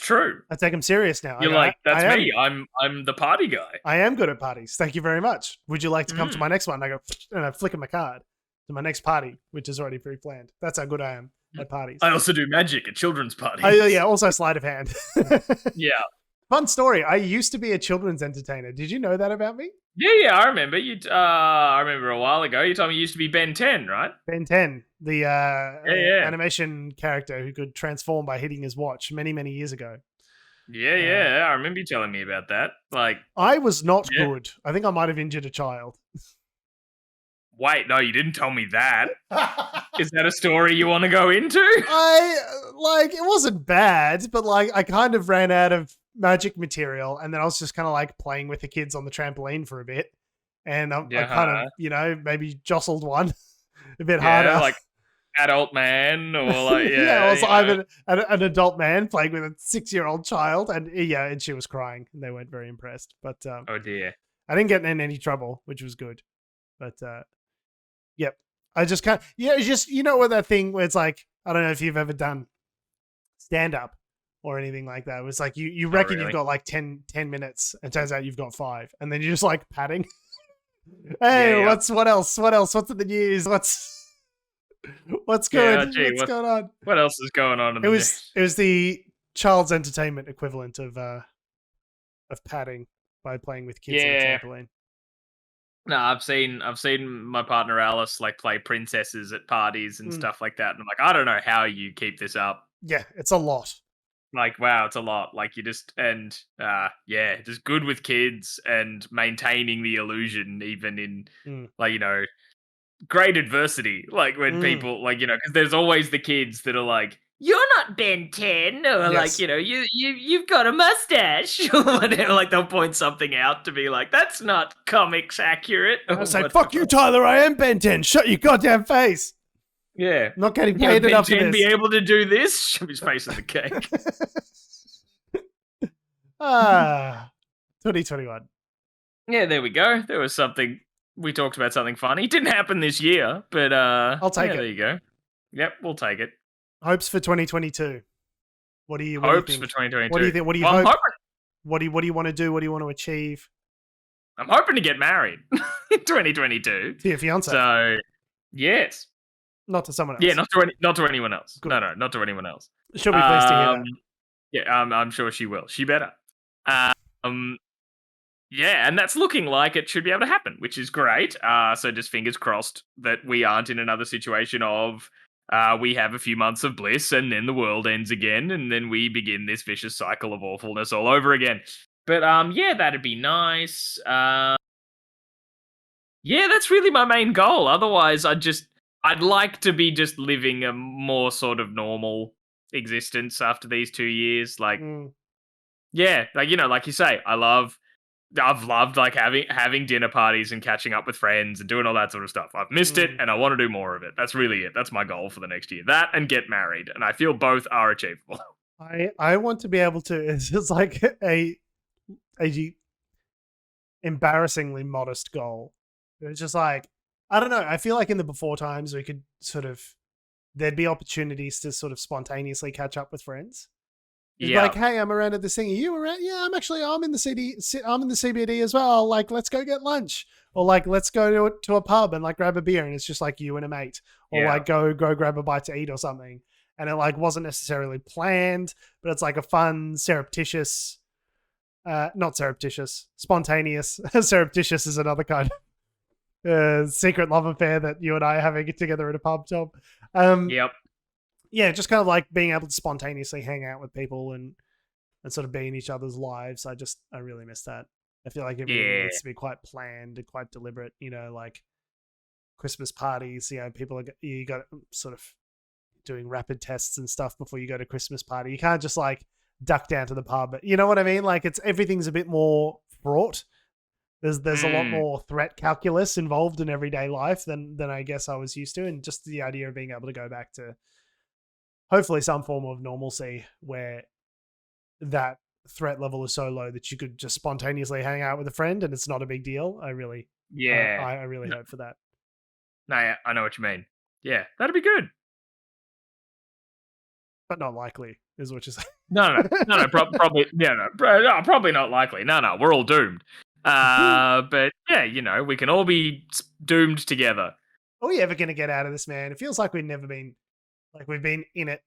true. I take them serious now. You're like, that's me. I'm the party guy. I am good at parties. Thank you very much. Would you like to come to my next one? I go, and I flick my card to my next party, which is already pre-planned. That's how good I am at parties. I also do magic at children's parties. Oh, yeah, also sleight of hand. Yeah. Fun story. I used to be a children's entertainer. Did you know that about me? Yeah, I remember. I remember a while ago. You told me you used to be Ben 10, right? Ben 10, the Yeah. animation character who could transform by hitting his watch many, many years ago. Yeah. I remember you telling me about that. Like, I was not Yeah. good. I think I might have injured a child. wait, no, you didn't tell me that. Is that a story you want to go into? It wasn't bad, but like I kind of ran out of magic material, and then I was just kind of like playing with the kids on the trampoline for a bit, and I kind of maybe jostled one a bit harder. Like adult man, or like I was either an adult man playing with a 6-year-old child, and she was crying, and they weren't very impressed. But oh dear, I didn't get in any trouble, which was good. But yep, I just can't. It's just what that thing where it's like, I don't know if you've ever done stand up or anything like that. It was like you reckon really. you've got like 10 minutes, and turns out you've got 5, and then you're just like padding. Hey, Yeah. what else? What's in the news? What's good? What's going on? What else is going on in It the was the child's entertainment equivalent of padding by playing with kids on the trampoline. No, I've seen my partner Alice like play princesses at parties and stuff like that, and I'm like, I don't know how you keep this up. Yeah, it's a lot. Like, wow, it's a lot. Like, you just just good with kids and maintaining the illusion, even in great adversity. Like when people because there's always the kids that are like, "You're not Ben 10," or Yes. like, you've got a mustache, or whatever. Like they'll point something out to be like, "That's not comics accurate." I say, "Fuck you, Tyler! I am Ben 10. Shut your goddamn face." Yeah, not getting paid enough for this. Be able to do this? Shove his face in the cake. 2021. Yeah, there we go. There was something. We talked about something funny. It didn't happen this year, but I'll take it. There you go. Yep, we'll take it. Hopes for 2022. What do you hopes think? for 2022? What do you think? What do you hope? What do you want to do? What do you want to achieve? I'm hoping to get married in 2022 to your fiance. So, yes, not to someone else. Yeah, not to anyone else. Good. No, not to anyone else. She'll be pleased to hear that. Yeah, I'm sure she will. She better. Yeah, and that's looking like it should be able to happen, which is great. So just fingers crossed that we aren't in another situation of we have a few months of bliss and then the world ends again, and then we begin this vicious cycle of awfulness all over again. But yeah, that'd be nice. Yeah, that's really my main goal. Otherwise, I'd like to be just living a more sort of normal existence after these 2 years. Like, yeah, like you say, I've loved like having dinner parties and catching up with friends and doing all that sort of stuff. I've missed it, and I want to do more of it. That's really it. That's my goal for the next year. That and get married, and I feel both are achievable. I want to be able to. It's just like a embarrassingly modest goal. It's just like, I don't know. I feel like in the before times we could there'd be opportunities to sort of spontaneously catch up with friends. Yeah. Like, hey, I'm around at this thing. Are you around? Yeah, I'm in the CBD as well. Like, let's go get lunch, or like, let's go to a pub and like grab a beer, and it's just like you and a mate, or like go grab a bite to eat or something. And it like wasn't necessarily planned, but it's like a fun, surreptitious, not surreptitious, spontaneous. Surreptitious is another kind of secret love affair that you and I are having together at a pub, Tom. Yep. Yeah, just kind of like being able to spontaneously hang out with people and sort of be in each other's lives. I really miss that. I feel like everything needs to be quite planned and quite deliberate. Like Christmas parties. People you got sort of doing rapid tests and stuff before you go to Christmas party. You can't just like duck down to the pub. You know what I mean? Like everything's a bit more fraught. There's a lot more threat calculus involved in everyday life than I guess I was used to, and just the idea of being able to go back to hopefully some form of normalcy where that threat level is so low that you could just spontaneously hang out with a friend and it's not a big deal. I really hope for that. No, yeah, I know what you mean. Yeah, that'd be good. But not likely, is what you're saying. No, probably, probably not likely. No, we're all doomed. But yeah, we can all be doomed together. Are we ever going to get out of this, man? It feels like we've never been, like we've been in it.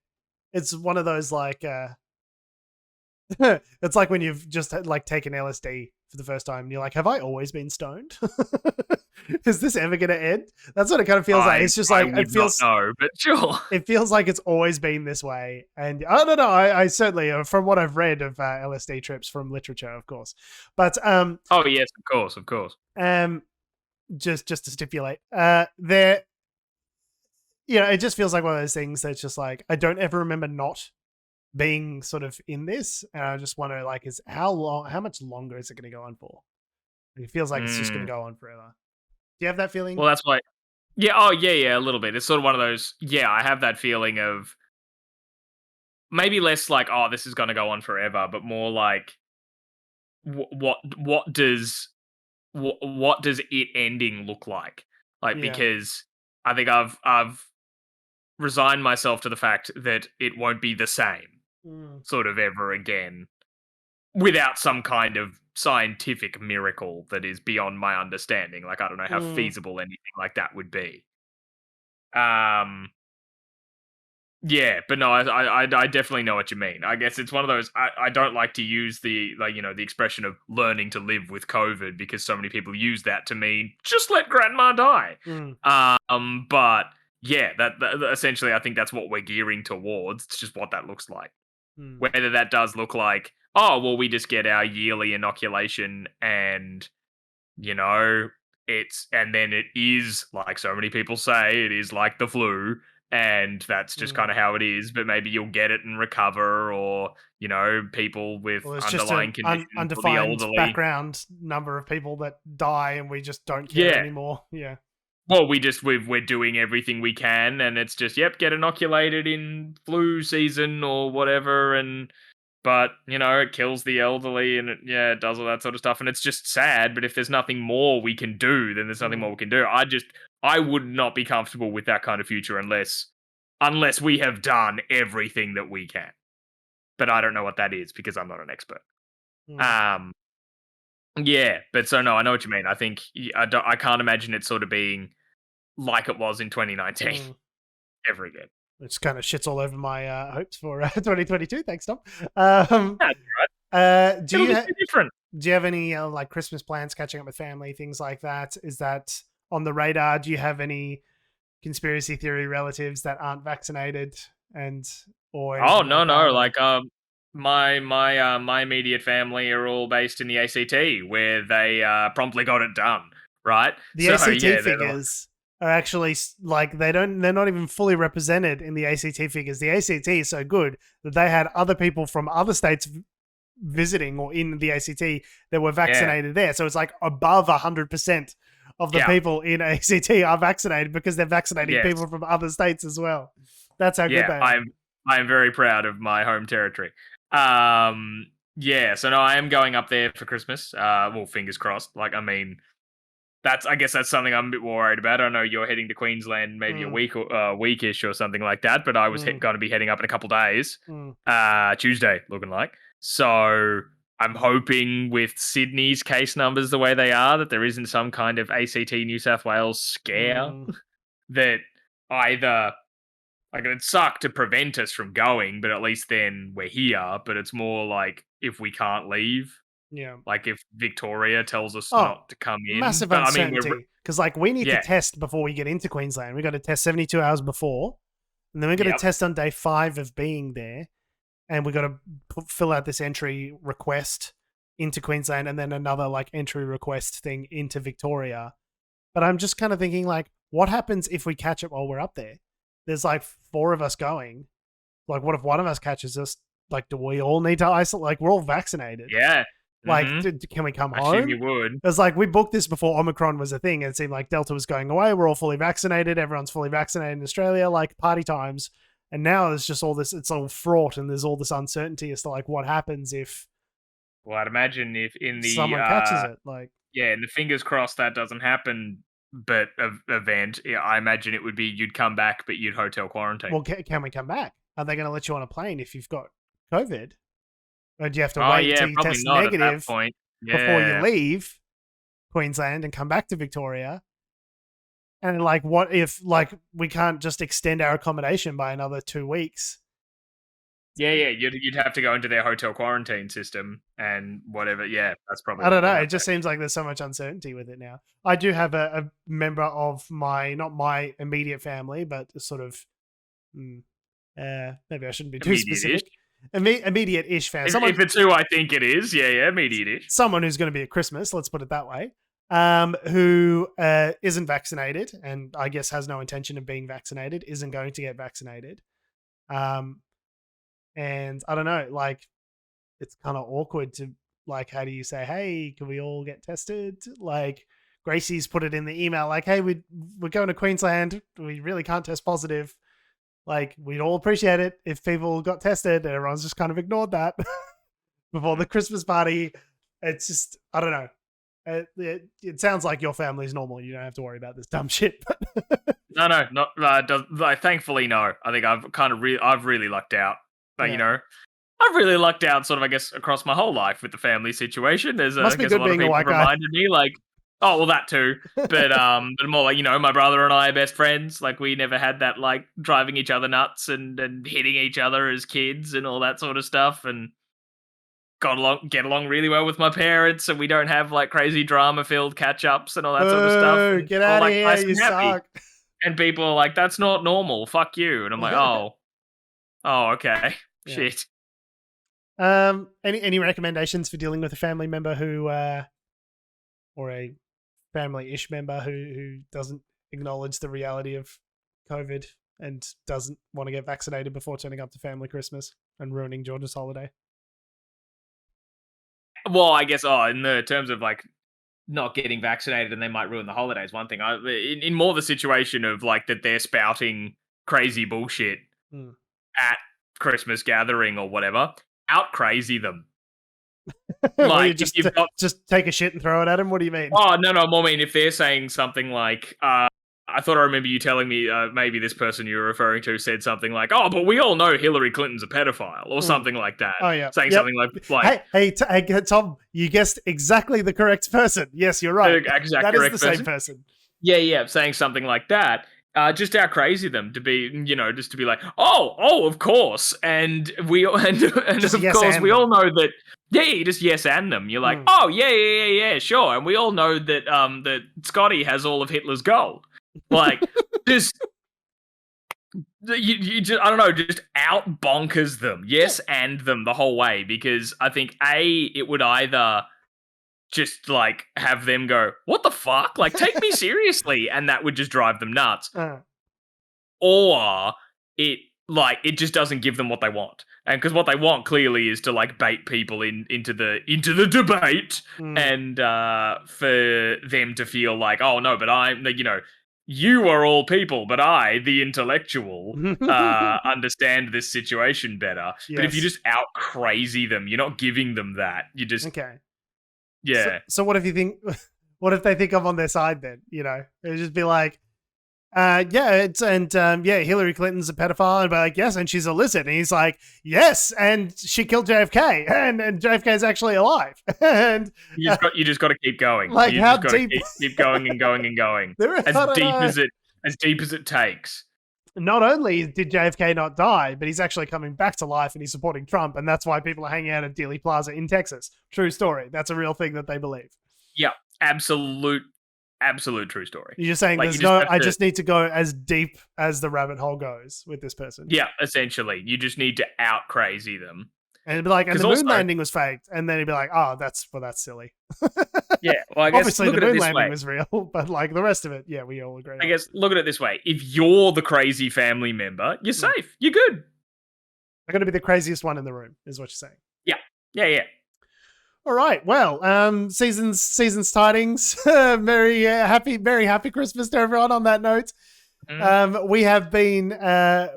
It's one of those like, It's like when you've just like taken LSD for the first time and you're like, have I always been stoned? Is this ever going to end? That's what it kind of feels like. It's just like, would not know, but sure. it feels like it's always been this way. And I don't know. I certainly, from what I've read of LSD trips from literature, of course, but oh yes, of course. Just to stipulate, there, it just feels like one of those things that's just like I don't ever remember not being sort of in this, and I just wonder like, how much longer is it going to go on for? It feels like it's just going to go on forever. Do you have that feeling? Well, that's why. Yeah. Oh, yeah. A little bit. It's sort of one of those. Yeah, I have that feeling of maybe less like, oh, this is going to go on forever, but more like, what does it ending look like? Like, Yeah. because I think I've resigned myself to the fact that it won't be the same sort of ever again without some kind of scientific miracle that is beyond my understanding. Like, I don't know how feasible anything like that would be. Yeah, but no, I definitely know what you mean. I guess it's one of those. I don't like to use the the expression of learning to live with COVID because so many people use that to mean just let grandma die. But yeah, that essentially I think that's what we're gearing towards. It's just what that looks like. Whether that does look like, oh well, we just get our yearly inoculation and and then it is like so many people say it is like the flu. And that's just kind of how it is, but maybe you'll get it and recover, or people with underlying conditions, undefined or the elderly. Background number of people that die, and we just don't care anymore. Yeah. Well, we're doing everything we can, and it's just get inoculated in flu season or whatever, but it kills the elderly, and it does all that sort of stuff, and it's just sad. But if there's nothing more we can do, then there's nothing more we can do. I would not be comfortable with that kind of future unless we have done everything that we can. But I don't know what that is because I'm not an expert. Yeah, but so no, I know what you mean. I think I can't imagine it sort of being like it was in 2019 ever again. Which kind of shits all over my hopes for 2022. Thanks, Tom. That's right. Do you different? Do you have any like Christmas plans, catching up with family, things like that? Is that on the radar? Do you have any conspiracy theory relatives that aren't vaccinated or? Oh no, like my immediate family are all based in the ACT, where they promptly got it done. Right. The ACT figures are actually like they're not even fully represented in the ACT figures. The ACT is so good that they had other people from other states visiting or in the ACT that were vaccinated there. So it's like above 100% of the people in ACT are vaccinated because they're vaccinating people from other states as well. That's how good they are. I'm very proud of my home territory. So no, I am going up there for Christmas. Well, fingers crossed. Like, I mean, I guess that's something I'm a bit worried about. I know you're heading to Queensland maybe a week or weekish or something like that, but I was going to be heading up in a couple days. Tuesday, looking like. So I'm hoping with Sydney's case numbers the way they are that there isn't some kind of ACT New South Wales scare that either like it'd suck to prevent us from going, but at least then we're here. But it's more like if we can't leave. Yeah. Like if Victoria tells us not to come in. Massive uncertainty. Because like we need to test before we get into Queensland. We got to test 72 hours before. And then we got to test on day 5 of being there. And we got to fill out this entry request into Queensland and then another like entry request thing into Victoria. But I'm just kind of thinking like, what happens if we catch it while we're up there? There's like 4 of us going. Like, what if one of us catches us? Like, do we all need to isolate? Like, we're all vaccinated. Yeah. Like, can we come home? I assume you would. It was like, we booked this before Omicron was a thing. And it seemed like Delta was going away. We're all fully vaccinated. Everyone's fully vaccinated in Australia, like party times. And now there's just all this, it's all fraught and there's all this uncertainty as to like what happens if. Well, I'd imagine if in the. Someone catches it. Like. Yeah, and the fingers crossed that doesn't happen. But event, I imagine it would be you'd come back, but you'd hotel quarantine. Well, can we come back? Are they going to let you on a plane if you've got COVID? Or do you have to wait until you test negative before you leave Queensland and come back to Victoria? And like, what if like we can't just extend our accommodation by another 2 weeks? Yeah, you'd have to go into their hotel quarantine system and whatever. Yeah, that's probably. I don't what would know. It happen. just seems like there's so much uncertainty with it now. I do have a member of not my immediate family, but sort of, maybe I shouldn't be too specific. Immediate-ish family. If it's who I think it is, yeah, immediate-ish. Someone who's going to be at Christmas, let's put it that way, who isn't vaccinated and I guess has no intention of being vaccinated, isn't going to get vaccinated. And I don't know, like, it's kind of awkward to, like, how do you say, hey, can we all get tested? Like, Gracie's put it in the email, like, hey, we're going to Queensland. We really can't test positive. Like, we'd all appreciate it if people got tested. And everyone's just kind of ignored that before the Christmas party. It's just, I don't know. It sounds like your family's normal. You don't have to worry about this dumb shit. No, not thankfully, no. I think I've really lucked out. But Yeah. you know, I've really lucked out sort of, I guess, across my whole life with the family situation. There's Must be I guess a good lot of being a people white guy. reminded me, like, oh, well, that too. But more like, you know, my brother and I are best friends. Like, we never had that, like, driving each other nuts and hitting each other as kids and all that sort of stuff. And get along really well with my parents, and we don't have, like, crazy drama-filled catch-ups and all that sort of stuff. And Get all, out of like, here, nice you and happy. suck. And people are like, that's not normal. Fuck you. And I'm like, oh, okay. Yeah. Shit. Any recommendations for dealing with a family member who or a family-ish member who doesn't acknowledge the reality of COVID and doesn't want to get vaccinated before turning up to family Christmas and ruining George's holiday? Well, I guess, in the terms of, like, not getting vaccinated and they might ruin the holidays, one thing. In more the situation of, like, that they're spouting crazy bullshit at Christmas gathering or whatever, out crazy them. Like, just take a shit and throw it at him? What do you mean? Oh, no, I mean, if they're saying something like, I thought I remember you telling me, maybe this person you were referring to said something like, oh, but we all know Hillary Clinton's a pedophile, or something like that. Oh, yeah. Saying something like hey, Tom, you guessed exactly the correct person. Yes, you're right. That is the same person. Yeah, saying something like that. Just out crazy them to be, you know, just to be like, oh, of course, and of course we all know that. Yeah, you just yes and them. You're like, oh yeah, sure, and we all know that that Scotty has all of Hitler's gold. Like, just you just, I don't know, just out bonkers them, yes and them the whole way, because I think it would either just, like, have them go, what the fuck? Like, take me seriously, and that would just drive them nuts. Or it just doesn't give them what they want. And because what they want clearly is to, like, bait people into the debate, and for them to feel like, oh no, but I'm, you know, you are all people, but I, the intellectual, understand this situation better. Yes. But if you just out crazy them, you're not giving them that. You just yeah. So what if you think? What if they think I'm on their side then? You know, it'd just be like, Hillary Clinton's a pedophile, and be like, yes, and she's illicit, and he's like, yes, and she killed JFK, and JFK's actually alive, and you just got to keep going. Like, you how just deep? Keep going and going and going as deep as it takes. Not only did JFK not die, but he's actually coming back to life, and he's supporting Trump, and that's why people are hanging out at Dealey Plaza in Texas. True story. That's a real thing that they believe. Yeah, absolute true story. You're just saying, like, I just need to go as deep as the rabbit hole goes with this person. Yeah, essentially. You just need to out crazy them. And it'd be like, and the moon landing was faked. And then he'd be like, oh, that's silly. Yeah, well, I guess obviously the moon landing was real, but, like, the rest of it, yeah, we all agree. I guess, look at it this way. If you're the crazy family member, you're safe. You're good. I'm going to be the craziest one in the room, is what you're saying. Yeah. All right. Well, season's tidings. Very happy Christmas to everyone on that note. We have been,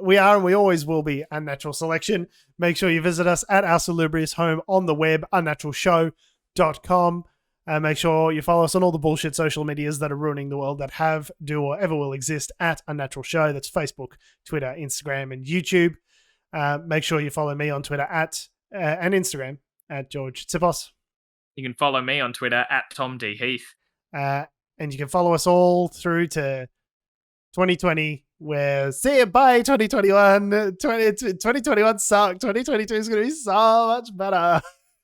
we are, and we always will be Unnatural Selection. Make sure you visit us at our salubrious home on the web, unnaturalshow.com. Make sure you follow us on all the bullshit social medias that are ruining the world, that have, do, or ever will exist, at Unnatural Show. That's Facebook, Twitter, Instagram, and YouTube. Make sure you follow me on Twitter and Instagram at George Tsipos. You can follow me on Twitter at Tom D. Heath. And you can follow us all through to 2020 where see you, bye 2021. 2021 sucked. 2022 is going to be so much better.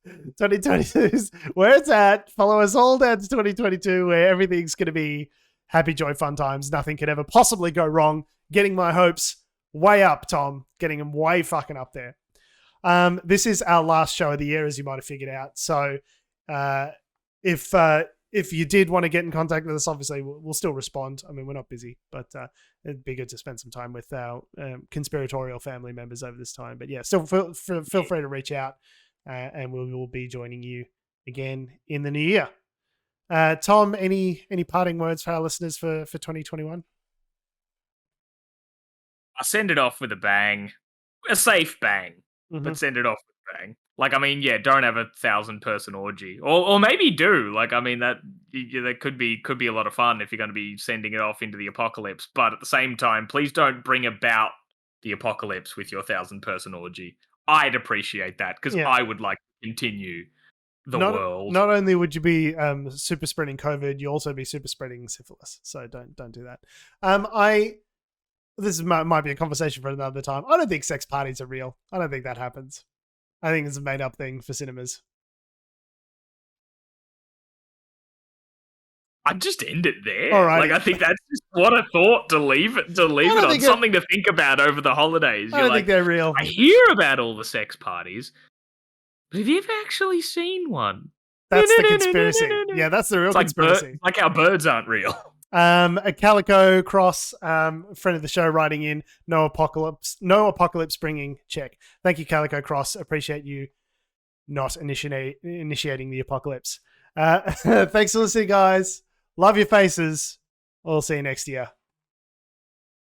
2022 is where it's at. Follow us all down to 2022 where everything's going to be happy, joy, fun times. Nothing could ever possibly go wrong. Getting my hopes way up, Tom. Getting them way fucking up there. This is our last show of the year, as you might have figured out. So if you did want to get in contact with us, obviously we'll still respond. I mean, we're not busy, but it'd be good to spend some time with our conspiratorial family members over this time. But yeah, still feel free to reach out, and we will be joining you again in the new year. Tom, any parting words for our listeners for 2021? I send it off with a bang, a safe bang, but send it off with a bang. Like, I mean, yeah, don't have a 1,000-person orgy, or maybe do. Like, I mean, that could be a lot of fun if you're going to be sending it off into the apocalypse. But at the same time, please don't bring about the apocalypse with your 1,000-person orgy. I'd appreciate that because I would like to continue the world. Not only would you be super spreading COVID, you also be super spreading syphilis. So don't do that. This might be a conversation for another time. I don't think sex parties are real. I don't think that happens. I think it's a made up thing for cinemas. I'd just end it there. All right. Like, I think that's just what I thought to leave it on. Something to think about over the holidays. I don't think they're real. I hear about all the sex parties, but have you ever actually seen one? That's the conspiracy. Yeah, that's the real conspiracy. Like how birds aren't real. A Calico Cross, friend of the show, writing in no apocalypse bringing check. Thank you, Calico Cross. Appreciate you not initiating the apocalypse. Thanks for listening, guys. Love your faces. We'll see you next year.